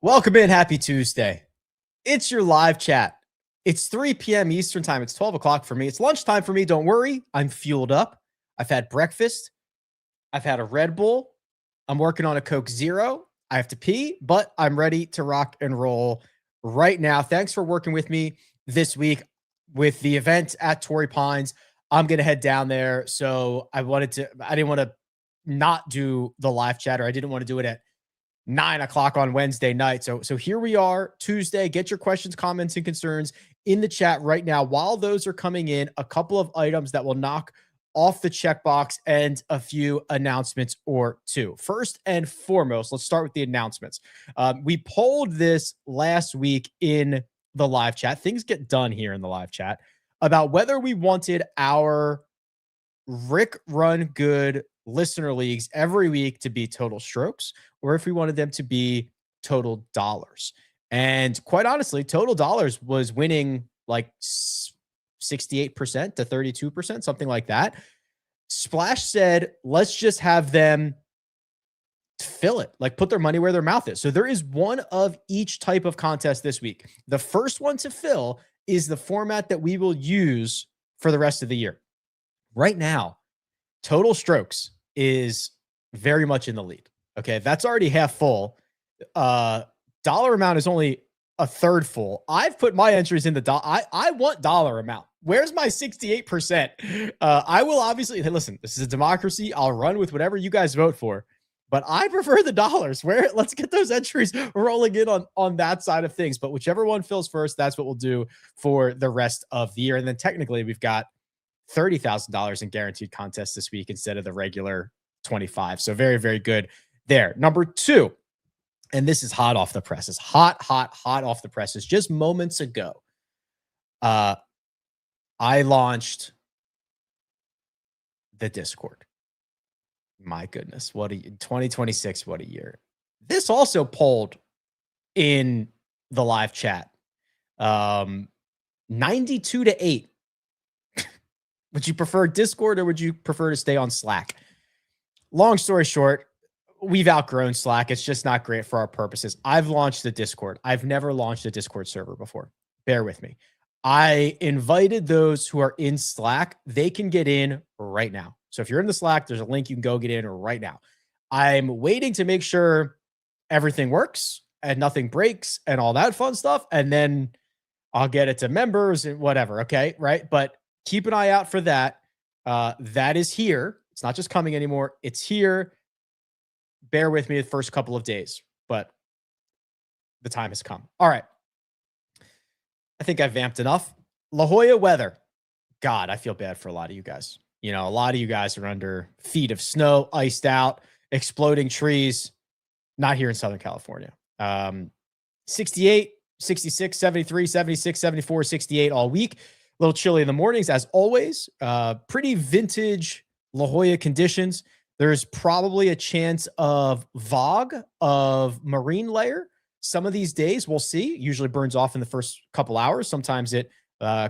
Welcome in. Happy Tuesday. It's your live chat. It's 3 p.m. Eastern time. It's 12 o'clock for me. It's lunchtime for me. Don't worry. I'm fueled up. I've had breakfast. I've had a Red Bull. I'm working on a Coke Zero. I have to pee, but I'm ready to rock and roll right now. Thanks for working with me this week with the event at Torrey Pines. I'm going to head down there. So I didn't want to not do the live chat, or I didn't want to do it at 9 o'clock on Wednesday night. So here we are, Tuesday. Get your questions, comments, and concerns in the chat right now. While those are coming in, a couple of items that will knock off the checkbox and a few announcements or two. First and foremost, let's start with the announcements. We polled this last week in the live chat. Things get done here in the live chat about whether we wanted our Rick Run Good listener leagues every week to be total strokes, or if we wanted them to be total dollars. And quite honestly, total dollars was winning like 68% to 32%, something like that. Splash said, let's just have them fill it, like put their money where their mouth is. So there is one of each type of contest this week. The first one to fill is the format that we will use for the rest of the year. Right now, total strokes is very much in the lead. Okay, that's already half full. Dollar amount is only a third full. I've put my entries in the dollar. I want dollar amount. Where's my 68%? I will obviously, hey, listen, this is a democracy. I'll run with whatever you guys vote for, but I prefer the dollars. Let's get those entries rolling in on that side of things. But whichever one fills first, that's what we'll do for the rest of the year. And then technically we've got $30,000 in guaranteed contests this week instead of the regular 25. So very, very good there. Number two, and this is hot off the presses, hot off the presses. Just moments ago, I launched the Discord. My goodness, 2026, what a year. This also polled in the live chat. 92-8. Would you prefer Discord or would you prefer to stay on Slack? Long story short, we've outgrown Slack. It's just not great for our purposes. I've launched the Discord. I've never launched a Discord server before. Bear with me. I invited those who are in Slack. They can get in right now. So if you're in the Slack, there's a link you can go get in right now. I'm waiting to make sure everything works and nothing breaks and all that fun stuff. And then I'll get it to members and whatever. Okay. Right. But keep an eye out for that. That is here. It's not just coming anymore. It's here. Bear with me the first couple of days, but the time has come. All right. I think I've vamped enough. La Jolla weather. God, I feel bad for a lot of you guys. You know, a lot of you guys are under feet of snow, iced out, exploding trees. Not here in Southern California. 68, 66, 73, 76, 74, 68 all week. A little chilly in the mornings, as always. Pretty vintage La Jolla conditions. There's probably a chance of fog, of marine layer. Some of these days, we'll see. Usually burns off in the first couple hours. Sometimes it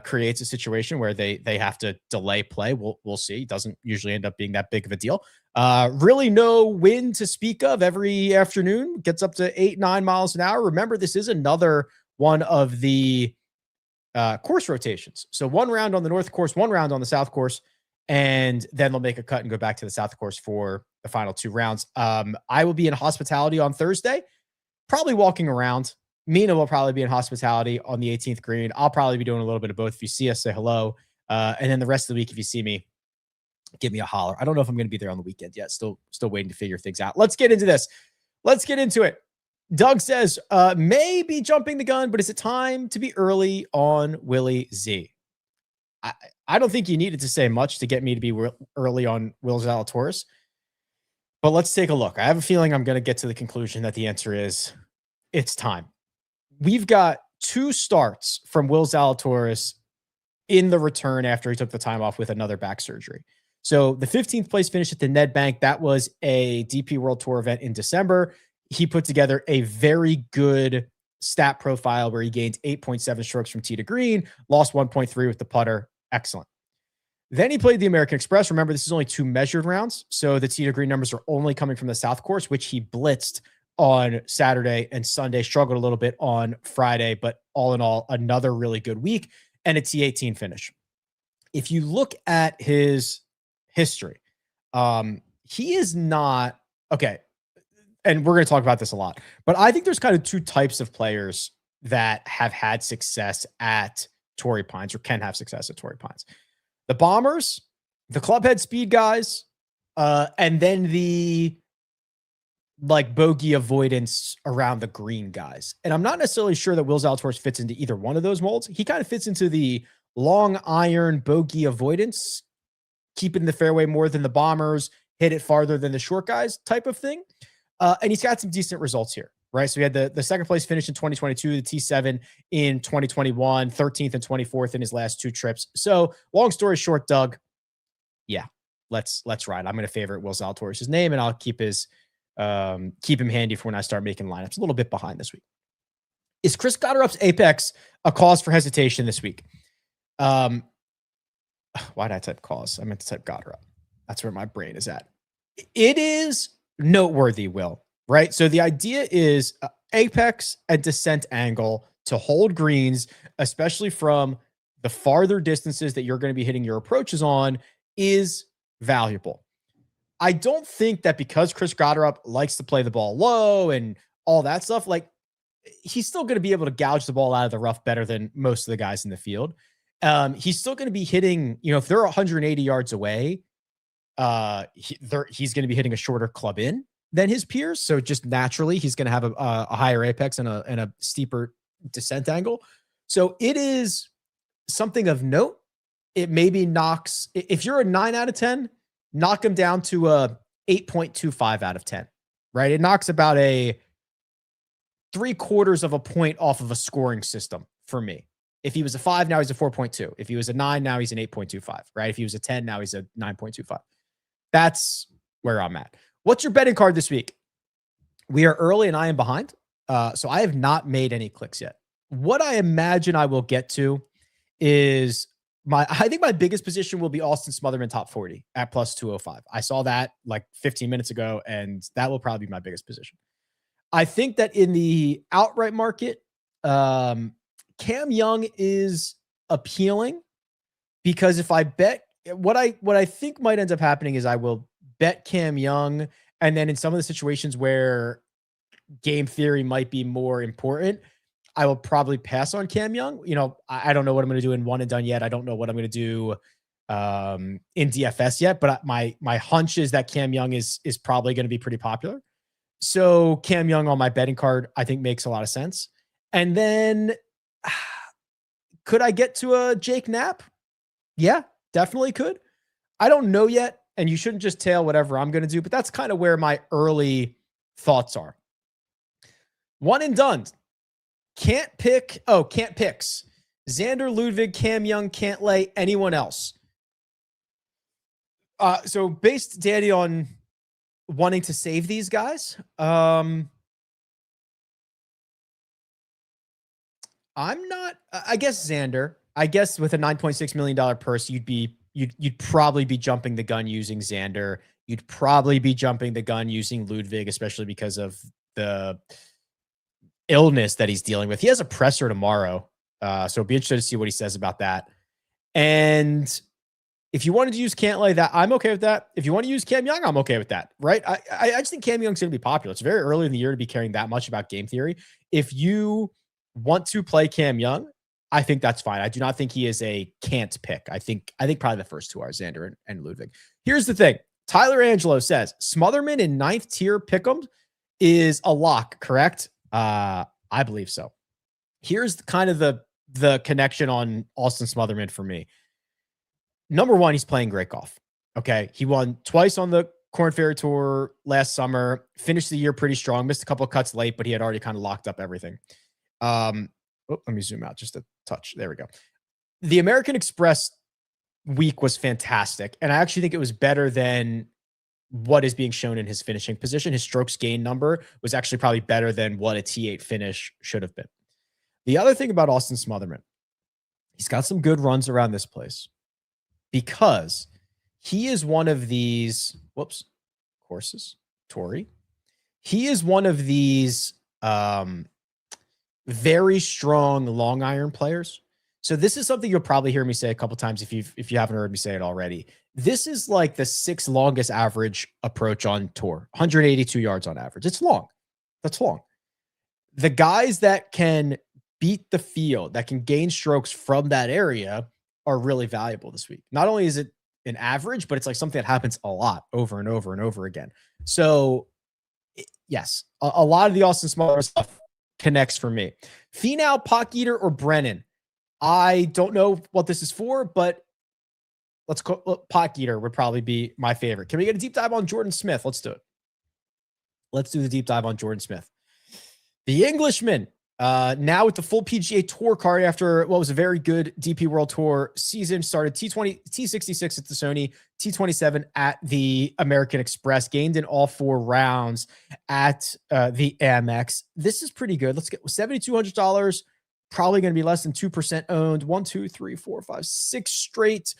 creates a situation where they have to delay play. We'll see. It doesn't usually end up being that big of a deal. Really no wind to speak of every afternoon. Gets up to 8-9 miles an hour. Remember, this is another one of the course rotations. So one round on the north course, one round on the south course, and then they'll make a cut and go back to the south course for the final two rounds. I will be in hospitality on Thursday, probably walking around. Mina will probably be in hospitality on the 18th green. I'll probably be doing a little bit of both. If you see us, say hello. And then the rest of the week, if you see me, give me a holler. I don't know if I'm going to be there on the weekend yet. Still waiting to figure things out. Let's get into this. Let's get into it. Doug says, may be jumping the gun, but is it time to be early on Willie Z? I don't think you needed to say much to get me to be early on Will Zalatoris, but let's take a look. I have a feeling I'm going to get to the conclusion that the answer is it's time. We've got two starts from Will Zalatoris in the return after he took the time off with another back surgery. So the 15th place finish at the Ned Bank, that was a DP World Tour event in December. He put together a very good stat profile where he gained 8.7 strokes from tee to green, lost 1.3 with the putter. Excellent. Then he played the American Express. Remember, this is only two measured rounds. So the tee to green numbers are only coming from the South course, which he blitzed on Saturday and Sunday, struggled a little bit on Friday, but all in all, another really good week and a T18 finish. If you look at his history, he is not okay. And we're going to talk about this a lot, but I think there's kind of two types of players that have had success at Torrey Pines or can have success at Torrey Pines. The bombers, the clubhead speed guys, and then the like bogey avoidance around the green guys. And I'm not necessarily sure that Will Zalatoris fits into either one of those molds. He kind of fits into the long iron bogey avoidance, keeping the fairway more than the bombers, hit it farther than the short guys type of thing. And he's got some decent results here, right? So he had the second place finish in 2022, the T7 in 2021, 13th and 24th in his last two trips. So long story short, Doug, yeah, let's ride. I'm going to favorite Will Zalatoris' name, and I'll keep him handy for when I start making lineups. A little bit behind this week. Is Chris Gotterup's apex a cause for hesitation this week? Why did I type cause? I meant to type Gotterup. That's where my brain is at. It is noteworthy, Will, right? So the idea is apex and descent angle to hold greens, especially from the farther distances that you're going to be hitting your approaches on, is valuable. I don't think that because Chris Gotterup likes to play the ball low and all that stuff, like he's still going to be able to gouge the ball out of the rough better than most of the guys in the field. He's still going to be hitting, if they're 180 yards away, he's going to be hitting a shorter club in than his peers. So just naturally, he's going to have a higher apex and a steeper descent angle. So it is something of note. It maybe knocks, if you're a 9 out of 10, knock him down to a 8.25 out of 10, right? It knocks about a 3/4 of a point off of a scoring system for me. If he was a 5, now he's a 4.2. If he was a 9, now he's an 8.25, right? If he was a 10, now he's a 9.25. That's where I'm at. What's your betting card this week? We are early and I am behind. So I have not made any clicks yet. What I imagine I will get to is I think my biggest position will be Austin Smotherman top 40 at plus 205. I saw that like 15 minutes ago, and that will probably be my biggest position. I think that in the outright market, Cam Young is appealing because if I bet what I think might end up happening is I will bet Cam Young, and then in some of the situations where game theory might be more important, I will probably pass on Cam Young. I don't know what I'm going to do in one and done yet. I don't know what I'm going to do in DFS yet, but my hunch is that Cam Young is probably going to be pretty popular. So Cam Young on my betting card, I think makes a lot of sense. And then could I get to a Jake Knapp? Yeah, definitely could. I don't know yet. And you shouldn't just tail whatever I'm going to do, but that's kind of where my early thoughts are. One and done. Can't picks. Xander, Ludwig, Cam Young, can't lay anyone else. So based, Danny, on wanting to save these guys, I'm not, I guess Xander, I guess with a $9.6 million purse, you'd probably be jumping the gun using Xander. You'd probably be jumping the gun using Ludwig, especially because of the illness that he's dealing with. He has a presser tomorrow. So it'll be interesting to see what he says about that. And if you wanted to use Cantlay, that I'm okay with that. If you want to use Cam Young, I'm okay with that. Right. I just think Cam Young's going to be popular. It's very early in the year to be caring that much about game theory. If you want to play Cam Young, I think that's fine. I do not think he is a can't pick. I think probably the first two are Xander and Ludwig. Here's the thing. Tyler Angelo says Smotherman in 9th tier pick'em is a lock, correct? I believe so. Here's kind of the connection on Austin Smotherman for me. Number one, he's playing great golf. Okay. He won twice on the Korn Ferry Tour last summer, finished the year pretty strong, missed a couple of cuts late, but he had already kind of locked up everything. Let me zoom out just a touch. There we go. The American Express week was fantastic. And I actually think it was better than what is being shown in his finishing position. His strokes gain number was actually probably better than what a T8 finish should have been. The other thing about Austin Smotherman, he's got some good runs around this place because he is one of these, courses, Torrey. He is one of these very strong long iron players. So this is something you'll probably hear me say a couple times if you haven't heard me say it already. This is like the 6th longest average approach on tour, 182 yards on average. It's long. That's long. The guys that can beat the field, that can gain strokes from that area are really valuable this week. Not only is it an average, but it's like something that happens a lot over and over and over again. So yes, a lot of the Austin Smaller stuff connects for me. Finau, Pock Eater, or Brennan. I don't know what this is for, but let's go. Pock Eater would probably be my favorite. Can we get a deep dive on Jordan Smith? Let's do it. Let's do the deep dive on Jordan Smith. The Englishman, now with the full PGA Tour card after what was a very good DP World Tour season, started T20, T66 at the Sony, T27 at the American Express, gained in all 4 rounds at the Amex. This is pretty good. Let's get $7,200. Probably going to be less than 2% owned. 1, 2, 3, 4, 5, 6 straight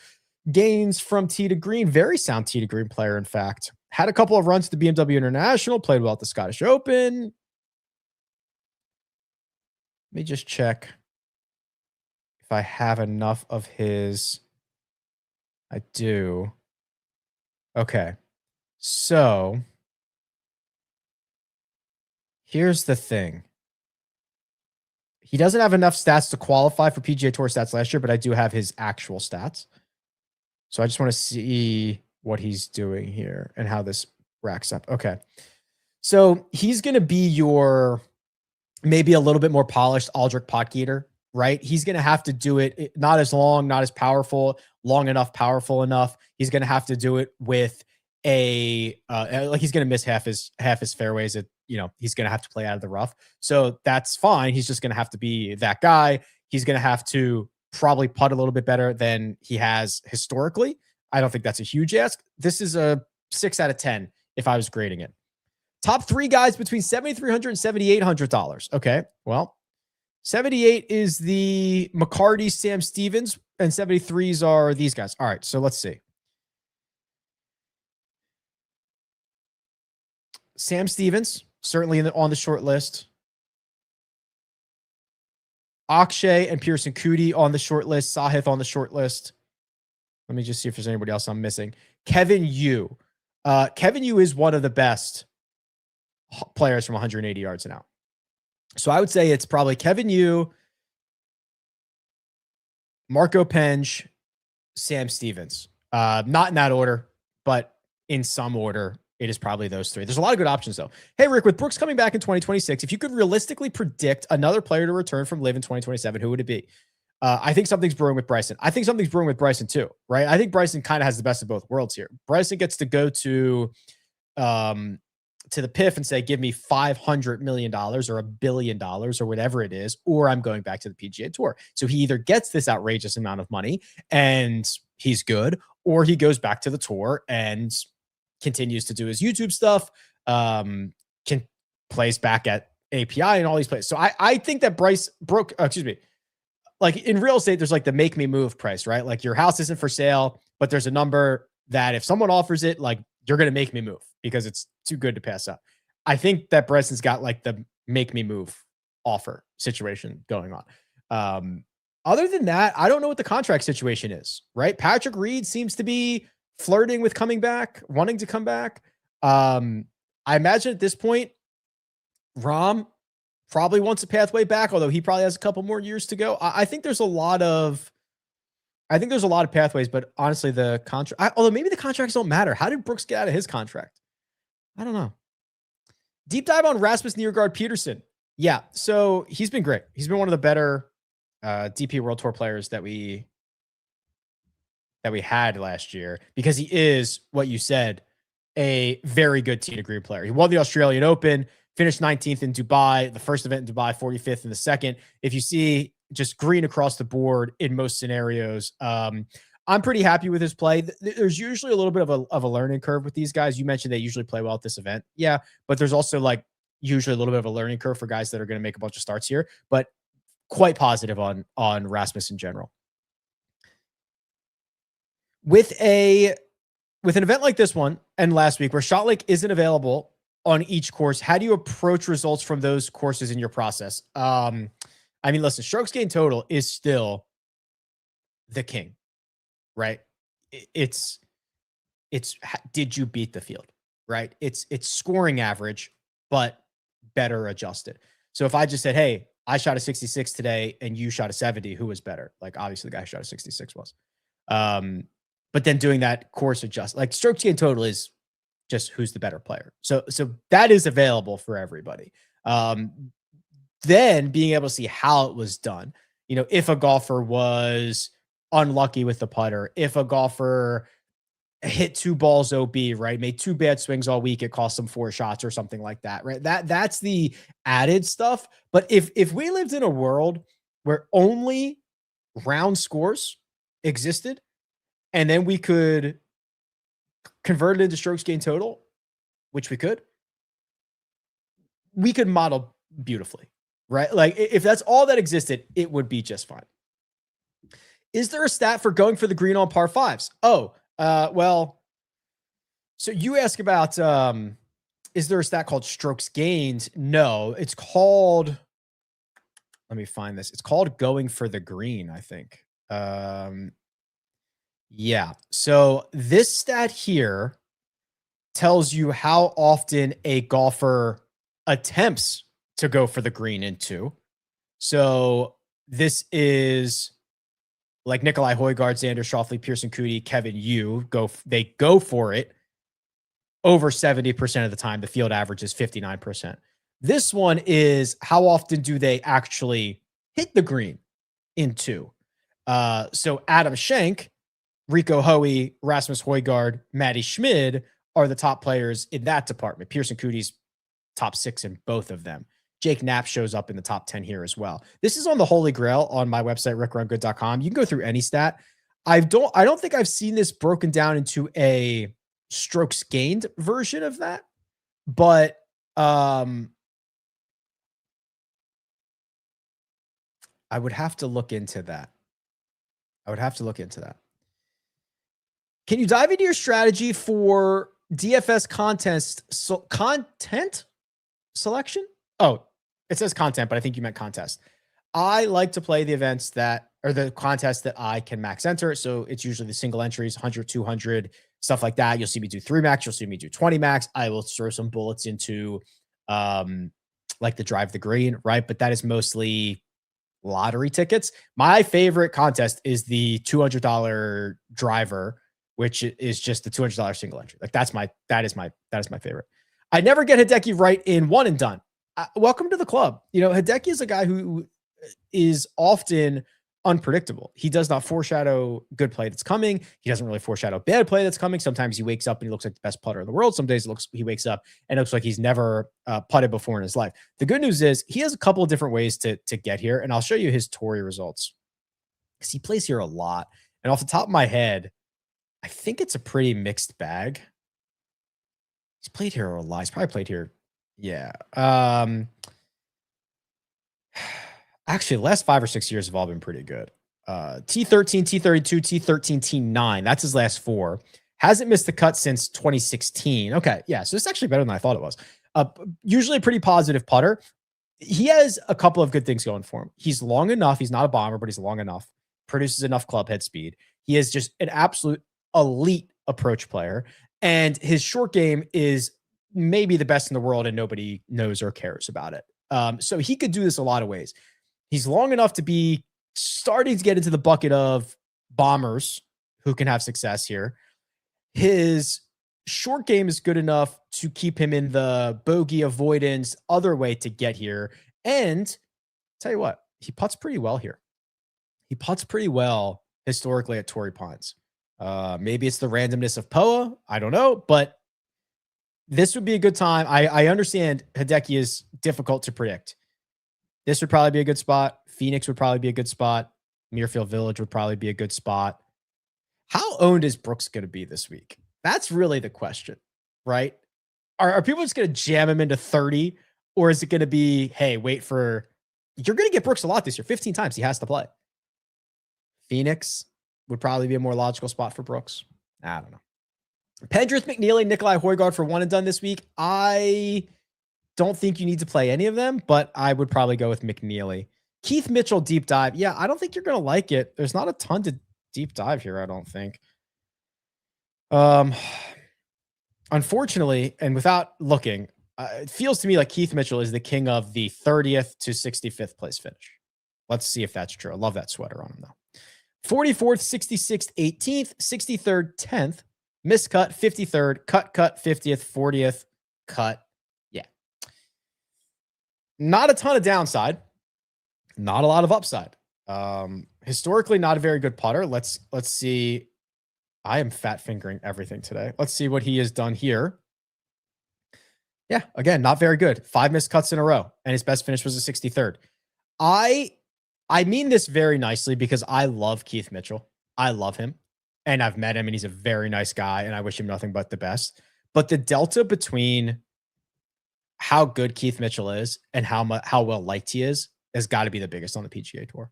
gains from tee to green. Very sound tee to green player, in fact. Had a couple of runs to the BMW International, played well at the Scottish Open. Let me just check if I have enough of his. I do. Okay. So here's the thing. He doesn't have enough stats to qualify for PGA Tour stats last year, but I do have his actual stats. So I just want to see what he's doing here and how this racks up. Okay. So he's going to be your maybe a little bit more polished Aldrich Pock Eater, right? He's going to have to do it not as long, not as powerful, long enough, powerful enough. He's going to have to do it with a like he's going to miss half his fairways. He's going to have to play out of the rough. So that's fine. He's just going to have to be that guy. He's going to have to probably putt a little bit better than he has historically. I don't think that's a huge ask. This is a 6 out of 10 if I was grading it. Top 3 guys between $7,300 and $7,800. Okay, well, 78 is the McCarty, Sam Stevens, and 73s are these guys. All right, so let's see. Sam Stevens, certainly on the short list. Akshay and Pearson Coody on the short list. Sahith on the short list. Let me just see if there's anybody else I'm missing. Kevin Yu. Kevin Yu is one of the best players from 180 yards and out. So I would say it's probably Kevin Yu, Marco Penge, Sam Stevens. Not in that order, but in some order, it is probably those 3. There's a lot of good options, though. Hey, Rick, with Brooks coming back in 2026, if you could realistically predict another player to return from LIV in 2027, who would it be? I think something's brewing with Bryson. I think something's brewing with Bryson, too, right? I think Bryson kind of has the best of both worlds here. Bryson gets to go to the PIF and say, give me $500 million or $1 billion or whatever it is, or I'm going back to the PGA Tour. So he either gets this outrageous amount of money and he's good, or he goes back to the tour and continues to do his YouTube stuff, plays back at API and all these places. So I think that like in real estate, there's like the make me move price, right? Like your house isn't for sale, but there's a number that if someone offers it, like you're going to make me move because it's too good to pass up. I think that Bryson's got like the make me move offer situation going on. Other than that, I don't know what the contract situation is, right? Patrick Reed seems to be flirting with coming back, wanting to come back. I imagine at this point, Rahm probably wants a pathway back, although he probably has a couple more years to go. I think there's a lot of pathways, but honestly, the contract, although maybe the contracts don't matter. How did Brooks get out of his contract? I don't know. Deep dive on Rasmus Niergaard Peterson. Yeah, so he's been great. He's been one of the better DP World Tour players that we had last year because he is, what you said, a very good tee to green player. He won the Australian Open, finished 19th in Dubai, the first event in Dubai, 45th in the second. If you see just green across the board in most scenarios, I'm pretty happy with his play. There's usually a little bit of a learning curve with these guys. You mentioned they usually play well at this event. Yeah, but there's also like usually a little bit of a learning curve for guys that are going to make a bunch of starts here, but quite positive on Rasmus in general. With an event like this one and last week where ShotLink isn't available on each course? How do you approach results from those courses in your process? I mean, listen, strokes gained total is still the king, right? It's did you beat the field, right? It's scoring average, but better adjusted. So if I just said, hey, I shot a 66 today and you shot a 70, who was better? Like obviously the guy who shot a 66 was. But then doing that course adjust, like strokes gained total is just who's the better player. So that is available for everybody. Then being able to see how it was done. You know, if a golfer was unlucky with the putter, if a golfer hit 2 balls OB, right? Made 2 bad swings all week, it cost them 4 shots or something like that, right? That's the added stuff. But if we lived in a world where only round scores existed, and then we could convert it into strokes gained total, which we could model beautifully, right? Like if that's all that existed, it would be just fine. Is there a stat for going for the green on par fives? Well, so you ask about, is there a stat called strokes gained? No, it's called, let me find this. It's called going for the green, I think. Yeah. So this stat here tells you how often a golfer attempts to go for the green into. So this is like Nikolai Højgaard, Xander Schauffele, Pearson Coody, Kevin Yu they go for it over 70% of the time. The field average is 59%. This one is how often do they actually hit the green into? So Adam Schenk, Rico Hoey, Rasmus Højgaard, Matty Schmid are the top players in that department. Pearson Coody's top 6 in both of them. Jake Knapp shows up in the top 10 here as well. This is on the Holy Grail on my website, rickrungood.com. You can go through any stat. I don't think I've seen this broken down into a strokes gained version of that, but I would have to look into that. Can you dive into your strategy for DFS content selection? Oh, it says content, but I think you meant contest. I like to play the events that are the contests that I can max enter. So it's usually the single entries, 100, 200, stuff like that. You'll see me do 3 max. You'll see me do 20 max. I will throw some bullets into like the drive the green, right? But that is mostly lottery tickets. My favorite contest is the $200 driver, which is just the $200 single entry. Like that is my favorite. I never get Hideki right in one and done. Welcome to the club. You know, Hideki is a guy who is often unpredictable. He does not foreshadow good play that's coming. He doesn't really foreshadow bad play that's coming. Sometimes he wakes up and he looks like the best putter in the world. Some days he wakes up and it looks like he's never putted before in his life. The good news is he has a couple of different ways to get here, and I'll show you his Torrey results because he plays here a lot. And off the top of my head, I think it's a pretty mixed bag. He's played here a lot. He's probably played here. Yeah. Actually, the last 5 or 6 years have all been pretty good. T13, T32, T13, T9. That's his last 4. Hasn't missed the cut since 2016. Okay. Yeah. So it's actually better than I thought it was. Usually a pretty positive putter. He has a couple of good things going for him. He's long enough. He's not a bomber, but he's long enough. Produces enough club head speed. He is just an absolute elite approach player. And his short game is maybe the best in the world and nobody knows or cares about it. So he could do this a lot of ways. He's long enough to be starting to get into the bucket of bombers who can have success here. His short game is good enough to keep him in the bogey avoidance other way to get here. And tell you what, he putts pretty well here. He putts pretty well historically at Torrey Pines. Maybe it's the randomness of POA. I don't know, but this would be a good time. I understand Hideki is difficult to predict. This would probably be a good spot. Phoenix would probably be a good spot. Muirfield Village would probably be a good spot. How owned is Brooks going to be this week? That's really the question, right? Are people just going to jam him into 30? Or is it going to be, hey, wait for... You're going to get Brooks a lot this year. 15 times he has to play. Phoenix would probably be a more logical spot for Brooks. I don't know. Pendrith, McNeely, Nikolai Højgaard for one and done this week. I don't think you need to play any of them, but I would probably go with McNeely. Keith Mitchell deep dive. Yeah, I don't think you're going to like it. There's not a ton to deep dive here, I don't think. Unfortunately, and without looking, it feels to me like Keith Mitchell is the king of the 30th to 65th place finish. Let's see if that's true. I love that sweater on him, though. 44th, 66th, 18th, 63rd, 10th, miscut, 53rd, cut, 50th, 40th, cut. Yeah. Not a ton of downside. Not a lot of upside. Historically, not a very good putter. Let's see. I am fat fingering everything today. Let's see what he has done here. Yeah, again, not very good. 5 missed cuts in a row, and his best finish was a 63rd. I mean this very nicely because I love Keith Mitchell. I love him, and I've met him, and he's a very nice guy, and I wish him nothing but the best. But the delta between how good Keith Mitchell is and how well liked he is has got to be the biggest on the PGA Tour.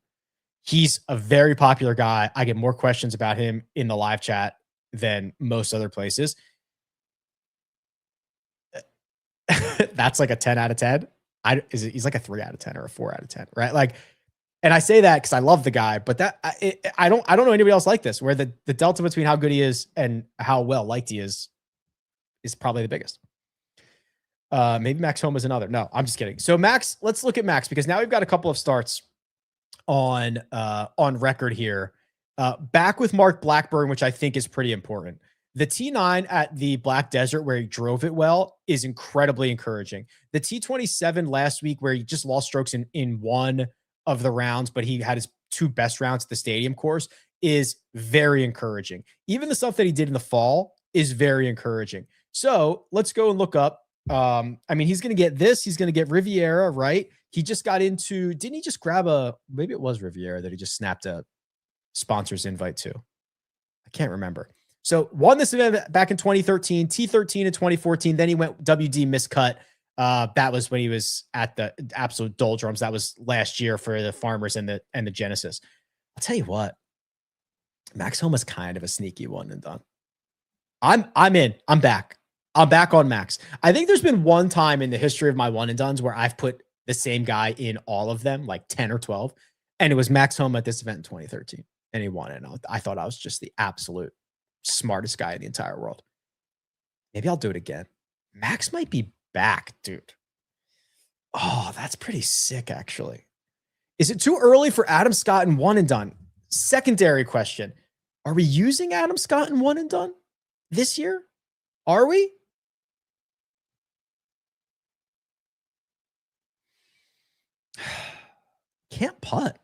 He's a very popular guy. I get more questions about him in the live chat than most other places. That's like a 10 out of 10. He's like a 3 out of 10 or a 4 out of 10, right? Like, and I say that because I love the guy, but I don't know anybody else like this, where the delta between how good he is and how well liked he is probably the biggest. Maybe Max Homa is another. No, I'm just kidding. So Max, let's look at Max, because now we've got a couple of starts on record here. Back with Mark Blackburn, which I think is pretty important. The T9 at the Black Desert, where he drove it well, is incredibly encouraging. The T27 last week, where he just lost strokes in one of the rounds, but he had his 2 best rounds at the Stadium course, is very encouraging. Even the stuff that he did in the fall is very encouraging. So let's go and look up. I mean, he's going to get this. He's going to get Riviera, right? He just got into, didn't he just grab maybe it was Riviera that he just snapped a sponsor's invite to? I can't remember. So won this event back in 2013, T13 in 2014. Then he went WD miscut. That was when he was at the absolute doldrums. That was last year for the Farmers and the Genesis. I'll tell you what, Max Homa's kind of a sneaky one and done. I'm in. I'm back. I'm back on Max. I think there's been one time in the history of my one and dones where I've put the same guy in all of them, like 10 or 12. And it was Max Homa at this event in 2013. And he won it. And I thought I was just the absolute smartest guy in the entire world. Maybe I'll do it again. Max might be back, dude. Oh, that's pretty sick, actually. Is it too early for Adam Scott in one and done? Secondary question. Are we using Adam Scott in one and done this year? Are we? Can't putt.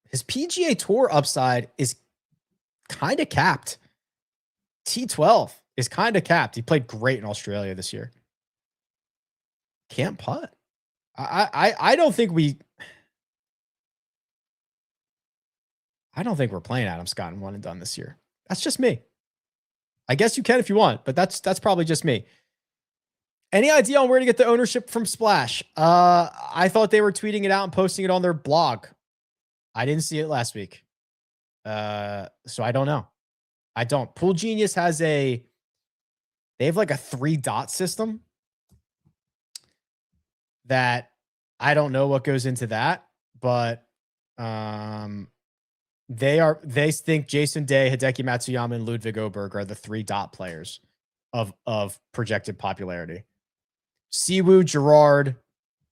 His PGA Tour upside is kind of capped. T12 is kind of capped. He played great in Australia this year. Can't putt. I don't think we're playing Adam Scott in one and done this year. That's just me. I guess you can if you want, but that's probably just me. Any idea on where to get the ownership from Splash? I thought they were tweeting it out and posting it on their blog. I didn't see it last week. So I don't know. I don't. Pool Genius has they have like a 3-dot system that I don't know what goes into that, but they think Jason Day, Hideki Matsuyama, and Ludwig Oberg are the 3-dot players of projected popularity. Siwoo, Gerard,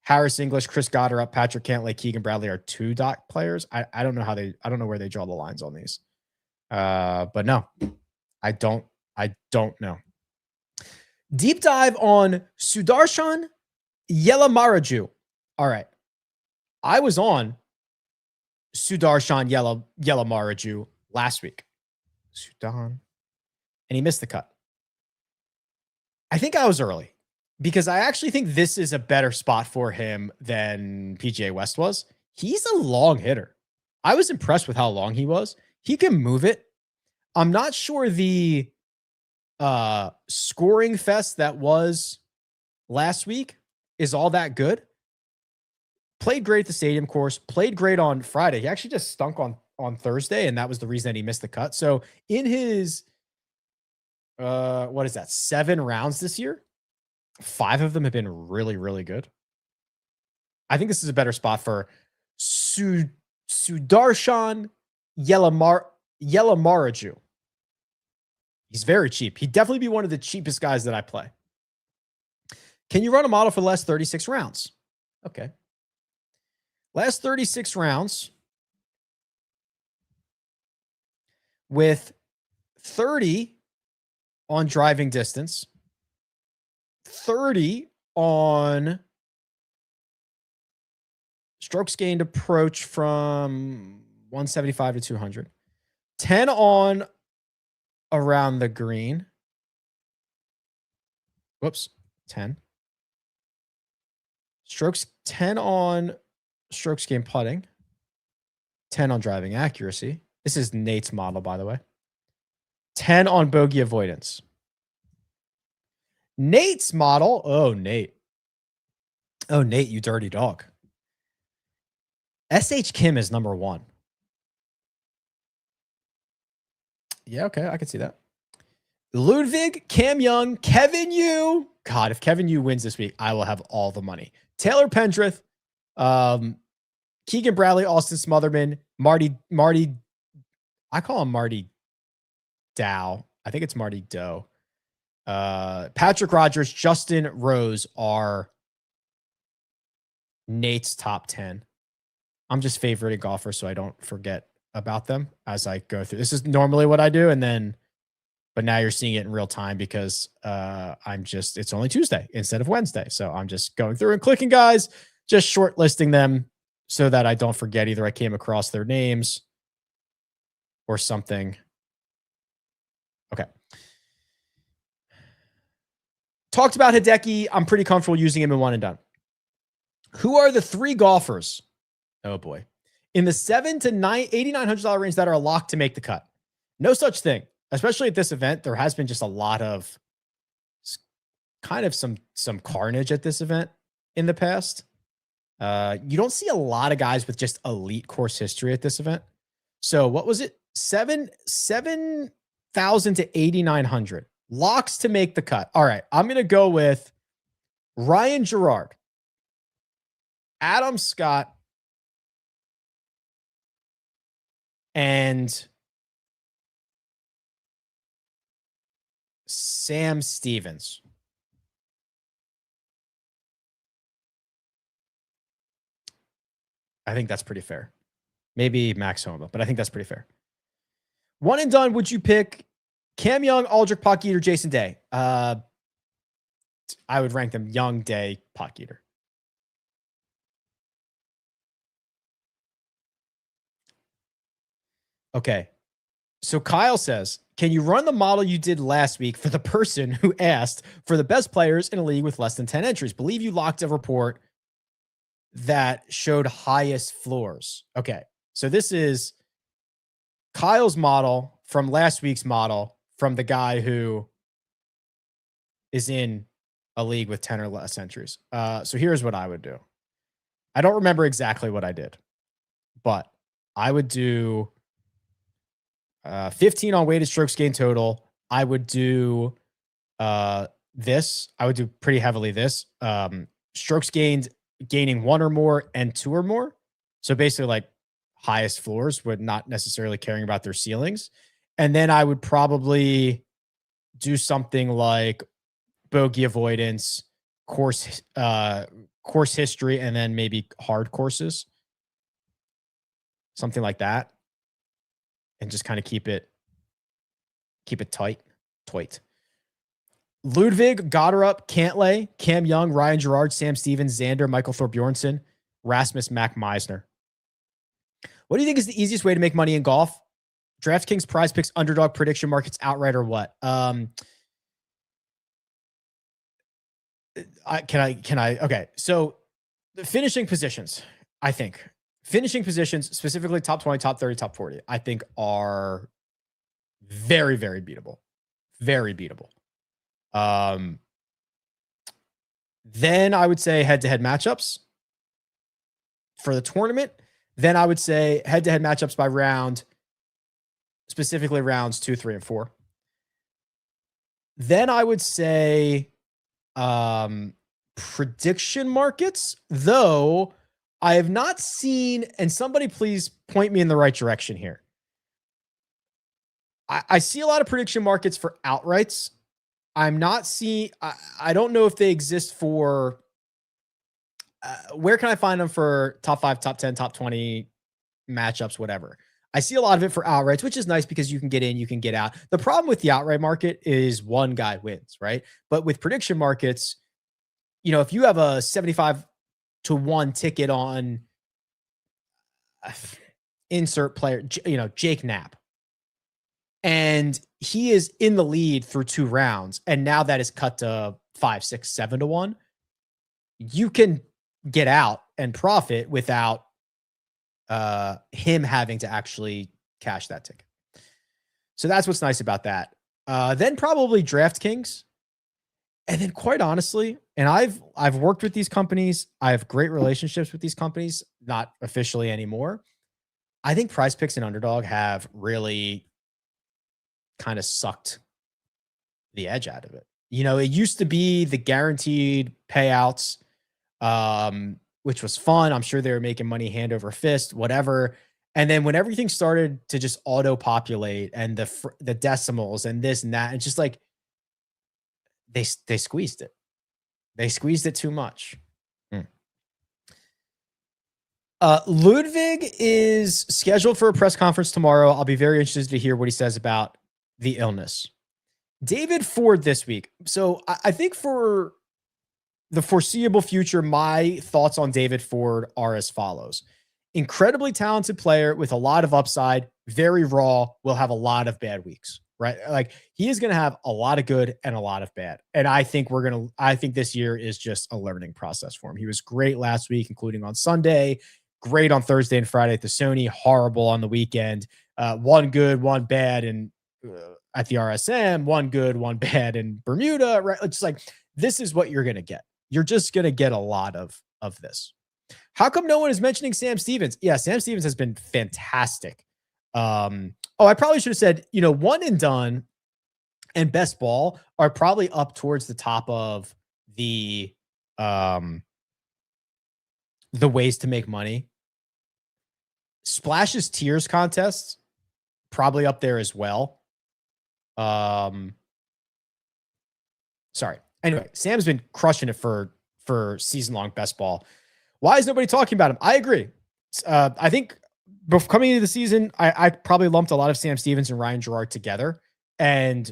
Harris English, Chris Gotterup, Patrick Cantlay, Keegan Bradley are 2-dot players. I don't know I don't know where they draw the lines on these. But no, I don't know. Deep dive on Sudarshan Yelamaraju. All right. I was on Sudarshan Yelamaraju last week. Sudan. And he missed the cut. I think I was early because I actually think this is a better spot for him than PGA West was. He's a long hitter. I was impressed with how long he was. He can move it. I'm not sure the scoring fest that was last week is all that good. Played great at the Stadium course. Played great on Friday. He actually just stunk on on Thursday, and that was the reason that he missed the cut. So in his, what is that, 7 rounds this year, 5 of them have been really, really good. I think this is a better spot for Sudarshan Yelamaraju. He's very cheap. He'd definitely be one of the cheapest guys that I play. Can you run a model for the last 36 rounds? Okay. Last 36 rounds with 30 on driving distance, 30 on strokes gained approach from 175 to 200, 10 on around the green. Whoops, 10. Strokes, 10 on strokes gained putting, 10 on driving accuracy. This is Nate's model, by the way. 10 on bogey avoidance. Nate's model. Oh, Nate. Oh, Nate, you dirty dog. S.H. Kim is number 1. Yeah, okay, I can see that. Ludwig, Cam Young, Kevin Yu. God, if Kevin Yu wins this week, I will have all the money. Taylor Pendrith, Keegan Bradley, Austin Smotherman, Marty. I call him Marty Dow. I think it's Marty Doe. Patrick Rogers, Justin Rose are Nate's top 10. I'm just favoriting golfers so I don't forget about them as I go through. This is normally what I do, but now you're seeing it in real time because it's only Tuesday instead of Wednesday. So I'm just going through and clicking guys, just shortlisting them so that I don't forget either I came across their names or something. Okay. Talked about Hideki. I'm pretty comfortable using him in one and done. Who are the 3 golfers? Oh boy. In the $7,000 to $8,900 range that are locked to make the cut? No such thing. Especially at this event, there has been just a lot of kind of some carnage at this event in the past. You don't see a lot of guys with just elite course history at this event. So what was it? 7,000 to 8,900 locks to make the cut. All right, I'm gonna go with Ryan Gerard, Adam Scott, and Sam Stevens. I think that's pretty fair. Maybe Max Homa, but I think that's pretty fair. One and done. Would you pick Cam Young, Aldrich, Potgieter, Jason Day? I would rank them Young, Day, Potgieter. Okay. So Kyle says, can you run the model you did last week for the person who asked for the best players in a league with less than 10 entries? Believe you locked a report that showed highest floors. Okay. So this is Kyle's model from last week's model from the guy who is in a league with 10 or less entries. So here's what I would do. I don't remember exactly what I did, but I would do 15 on weighted strokes gained total. I would do this. I would do pretty heavily this. Strokes gained, gaining 1 or more and 2 or more. So basically like highest floors, with not necessarily caring about their ceilings. And then I would probably do something like bogey avoidance, course history, and then maybe hard courses. Something like that. And just kind of keep it tight. Ludwig, Goddard, Cantlay, Cam Young, Ryan Gerard, Sam Stevens, Xander, Michael Thorbjornsen, Rasmus Mac Meisner. What do you think is the easiest way to make money in golf? DraftKings, Prize Picks, Underdog, Prediction Markets, Outright, or what? Okay. So the finishing positions, I think. Finishing positions, specifically top 20, top 30, top 40, I think are very, very beatable. Very beatable. Then I would say head-to-head matchups for the tournament. Then I would say head-to-head matchups by round, specifically rounds 2, 3, and 4. Then I would say prediction markets, though I have not seen, and somebody please point me in the right direction here. I see a lot of prediction markets for outrights. I'm not seeing, I don't know if they exist for, where can I find them for top 5, top 10, top 20 matchups, whatever. I see a lot of it for outrights, which is nice because you can get in, you can get out. The problem with the outright market is one guy wins, right? But with prediction markets, you know, if you have a 75-1 ticket on insert player, you know, Jake Knapp, and he is in the lead through 2 rounds, and now that is cut to 5, 6, 7-1, you can get out and profit without him having to actually cash that ticket. So that's what's nice about that. Then probably DraftKings. And then quite honestly, and I've worked with these companies. I have great relationships with these companies, not officially anymore. I think Prize Picks and Underdog have really kind of sucked the edge out of it. You know, it used to be the guaranteed payouts, which was fun. I'm sure they were making money hand over fist, whatever. And then when everything started to just auto populate and the decimals and this and that, it's just like they squeezed it. They squeezed it too much. Ludwig is scheduled for a press conference tomorrow. I'll be very interested to hear what he says about the illness. David Ford this week. So I think for the foreseeable future, my thoughts on David Ford are as follows. Incredibly talented player with a lot of upside, very raw, will have a lot of bad weeks, right? Like he is going to have a lot of good and a lot of bad. And I think I think this year is just a learning process for him. He was great last week, including on Sunday, great on Thursday and Friday at the Sony, horrible on the weekend, one good, one bad. And at the RSM, one good, one bad in Bermuda, right? It's just like, this is what you're going to get. You're just going to get a lot of this. How come no one is mentioning Sam Stevens? Yeah, Sam Stevens has been fantastic. I probably should have said, you know, one and done and best ball are probably up towards the top of the ways to make money. Splash's tiers contests probably up there as well. Sorry. Anyway, Sam's been crushing it for season-long best ball. Why is nobody talking about him? I agree. I think coming into the season, I probably lumped a lot of Sam Stevens and Ryan Gerard together, and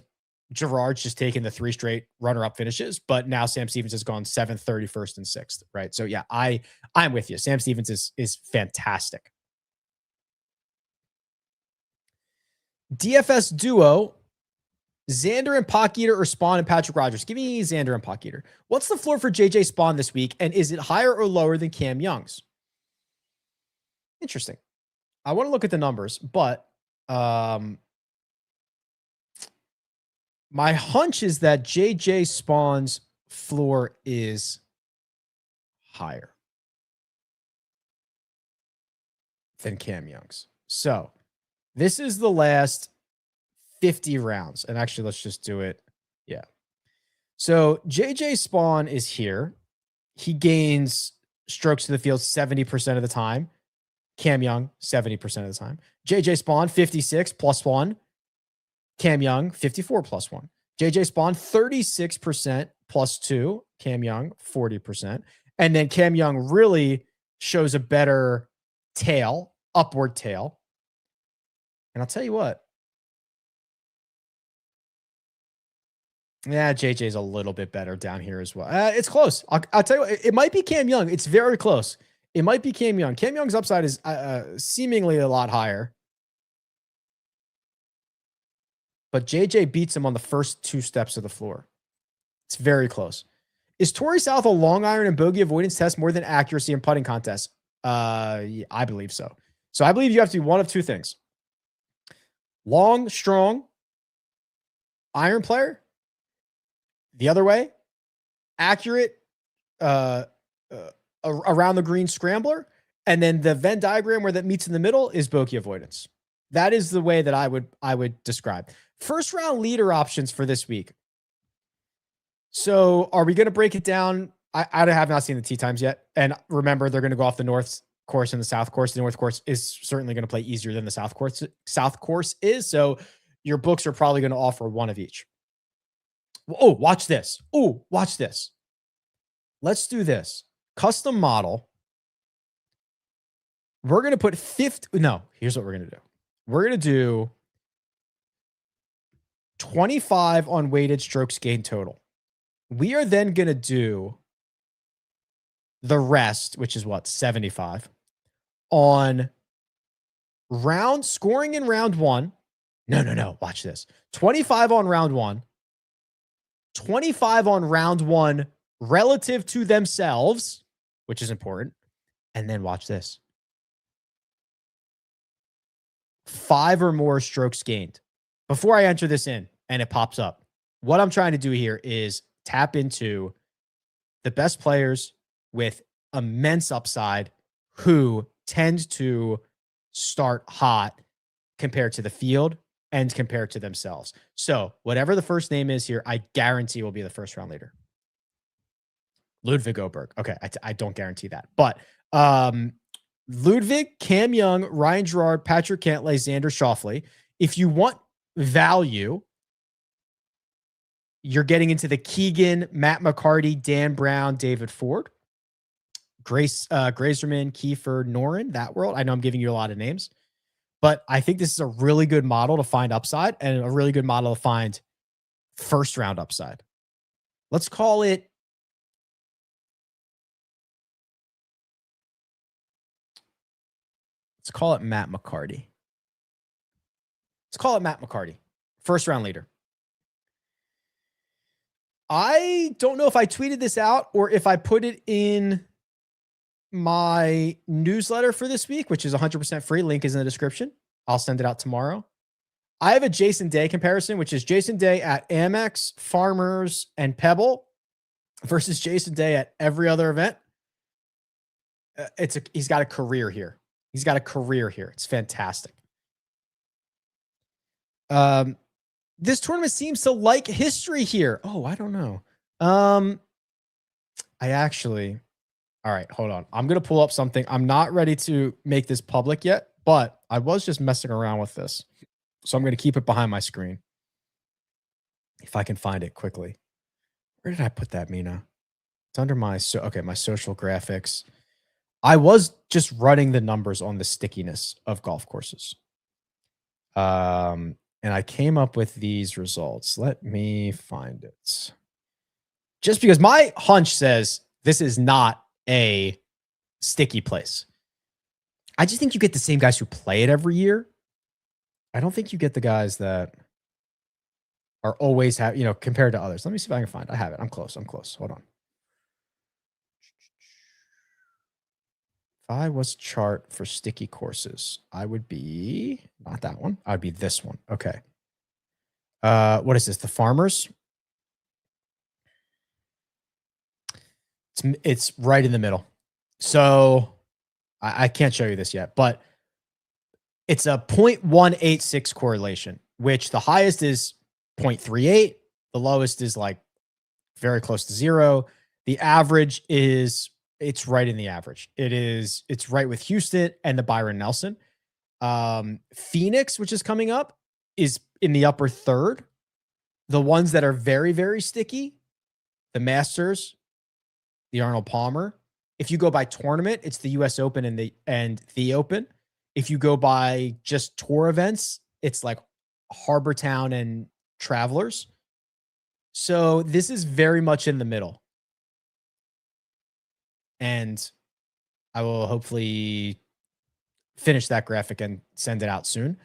Gerard's just taken the 3 straight runner-up finishes, but now Sam Stevens has gone 7th, 31st, and 6th, right? So yeah, I'm with you. Sam Stevens is fantastic. DFS duo, Xander and Pocketer or Spawn and Patrick Rogers? Give me Xander and Pocketer. What's the floor for JJ Spawn this week? And is it higher or lower than Cam Young's? Interesting. I want to look at the numbers, but my hunch is that JJ Spawn's floor is higher than Cam Young's. So this is the last 50 rounds. And actually, let's just do it. Yeah. So JJ Spawn is here. He gains strokes to the field 70% of the time. Cam Young, 70% of the time. JJ Spawn, 56 plus 1. Cam Young, 54 plus 1. JJ Spawn, 36% plus 2. Cam Young, 40%. And then Cam Young really shows a better tail, upward tail. And I'll tell you what. Yeah, JJ's a little bit better down here as well. It's close. I'll tell you what, it might be Cam Young. It's very close. It might be Cam Young. Cam Young's upside is seemingly a lot higher. But JJ beats him on the first 2 steps of the floor. It's very close. Is Torrey South a long iron and bogey avoidance test more than accuracy in putting contests? Yeah, I believe so. So I believe you have to do one of 2 things. Long, strong, iron player. The other way, accurate around the green scrambler. And then the Venn diagram where that meets in the middle is bogey avoidance. That is the way that I would describe. First round leader options for this week. So are we going to break it down? I have not seen the tee times yet. And remember, they're going to go off the north course and the south course. The north course is certainly going to play easier than the south course is. So your books are probably going to offer one of each. Oh, watch this. Oh, watch this. Let's do this. Custom model. We're going to put 50. No, here's what we're going to do. We're going to do 25 on weighted strokes gained total. We are then going to do the rest, which is what, 75, on round scoring in round one. No. Watch this. 25 on round one. 25 on round one relative to themselves, which is important. And then watch this. 5 or more strokes gained. Before I enter this in and it pops up, what I'm trying to do here is tap into the best players with immense upside who tend to start hot compared to the field and compared to themselves. So whatever the first name is here, I guarantee will be the first round leader. Ludwig Oberg. Okay, I don't guarantee that. But Ludwig, Cam Young, Ryan Gerard, Patrick Cantlay, Xander Schauffele. If you want value, you're getting into the Keegan, Matt McCarty, Dan Brown, David Ford, Grazerman, Kiefer, Noren, that world. I know I'm giving you a lot of names, but I think this is a really good model to find upside and a really good model to find first round upside. Let's call it Matt McCarty. Let's call it Matt McCarty. First round leader. I don't know if I tweeted this out or if I put it in my newsletter for this week, which is 100% free. Link is in the description. I'll send it out tomorrow. I have a Jason Day comparison, which is Jason Day at Amex, Farmers, and Pebble versus Jason Day at every other event. He's got a career here. He's got a career here. It's fantastic. This tournament seems to like history here. Oh, I don't know. All right, hold on. I'm going to pull up something. I'm not ready to make this public yet, but I was just messing around with this. So I'm going to keep it behind my screen. If I can find it quickly. Where did I put that, Mina? It's under my social graphics. I was just running the numbers on the stickiness of golf courses. And I came up with these results. Let me find it. Just because my hunch says this is not a sticky place. I just think you get the same guys who play it every year. I don't think you get the guys that are always compared to others. Let me see if I can find it. I have it. I'm close. Hold on. If I was chart for sticky courses, I would be not that one. I'd be this one. Okay. What is this? The Farmers? It's right in the middle. So I can't show you this yet, but it's a 0.186 correlation, which the highest is 0.38. The lowest is like very close to 0. The average it's right in the average. It's right with Houston and the Byron Nelson. Phoenix, which is coming up, is in the upper third. The ones that are very, very sticky, the Masters, the Arnold Palmer. If you go by tournament, it's the US Open and the Open. If you go by just tour events, it's like Harbor Town and Travelers. So this is very much in the middle. And I will hopefully finish that graphic and send it out soon.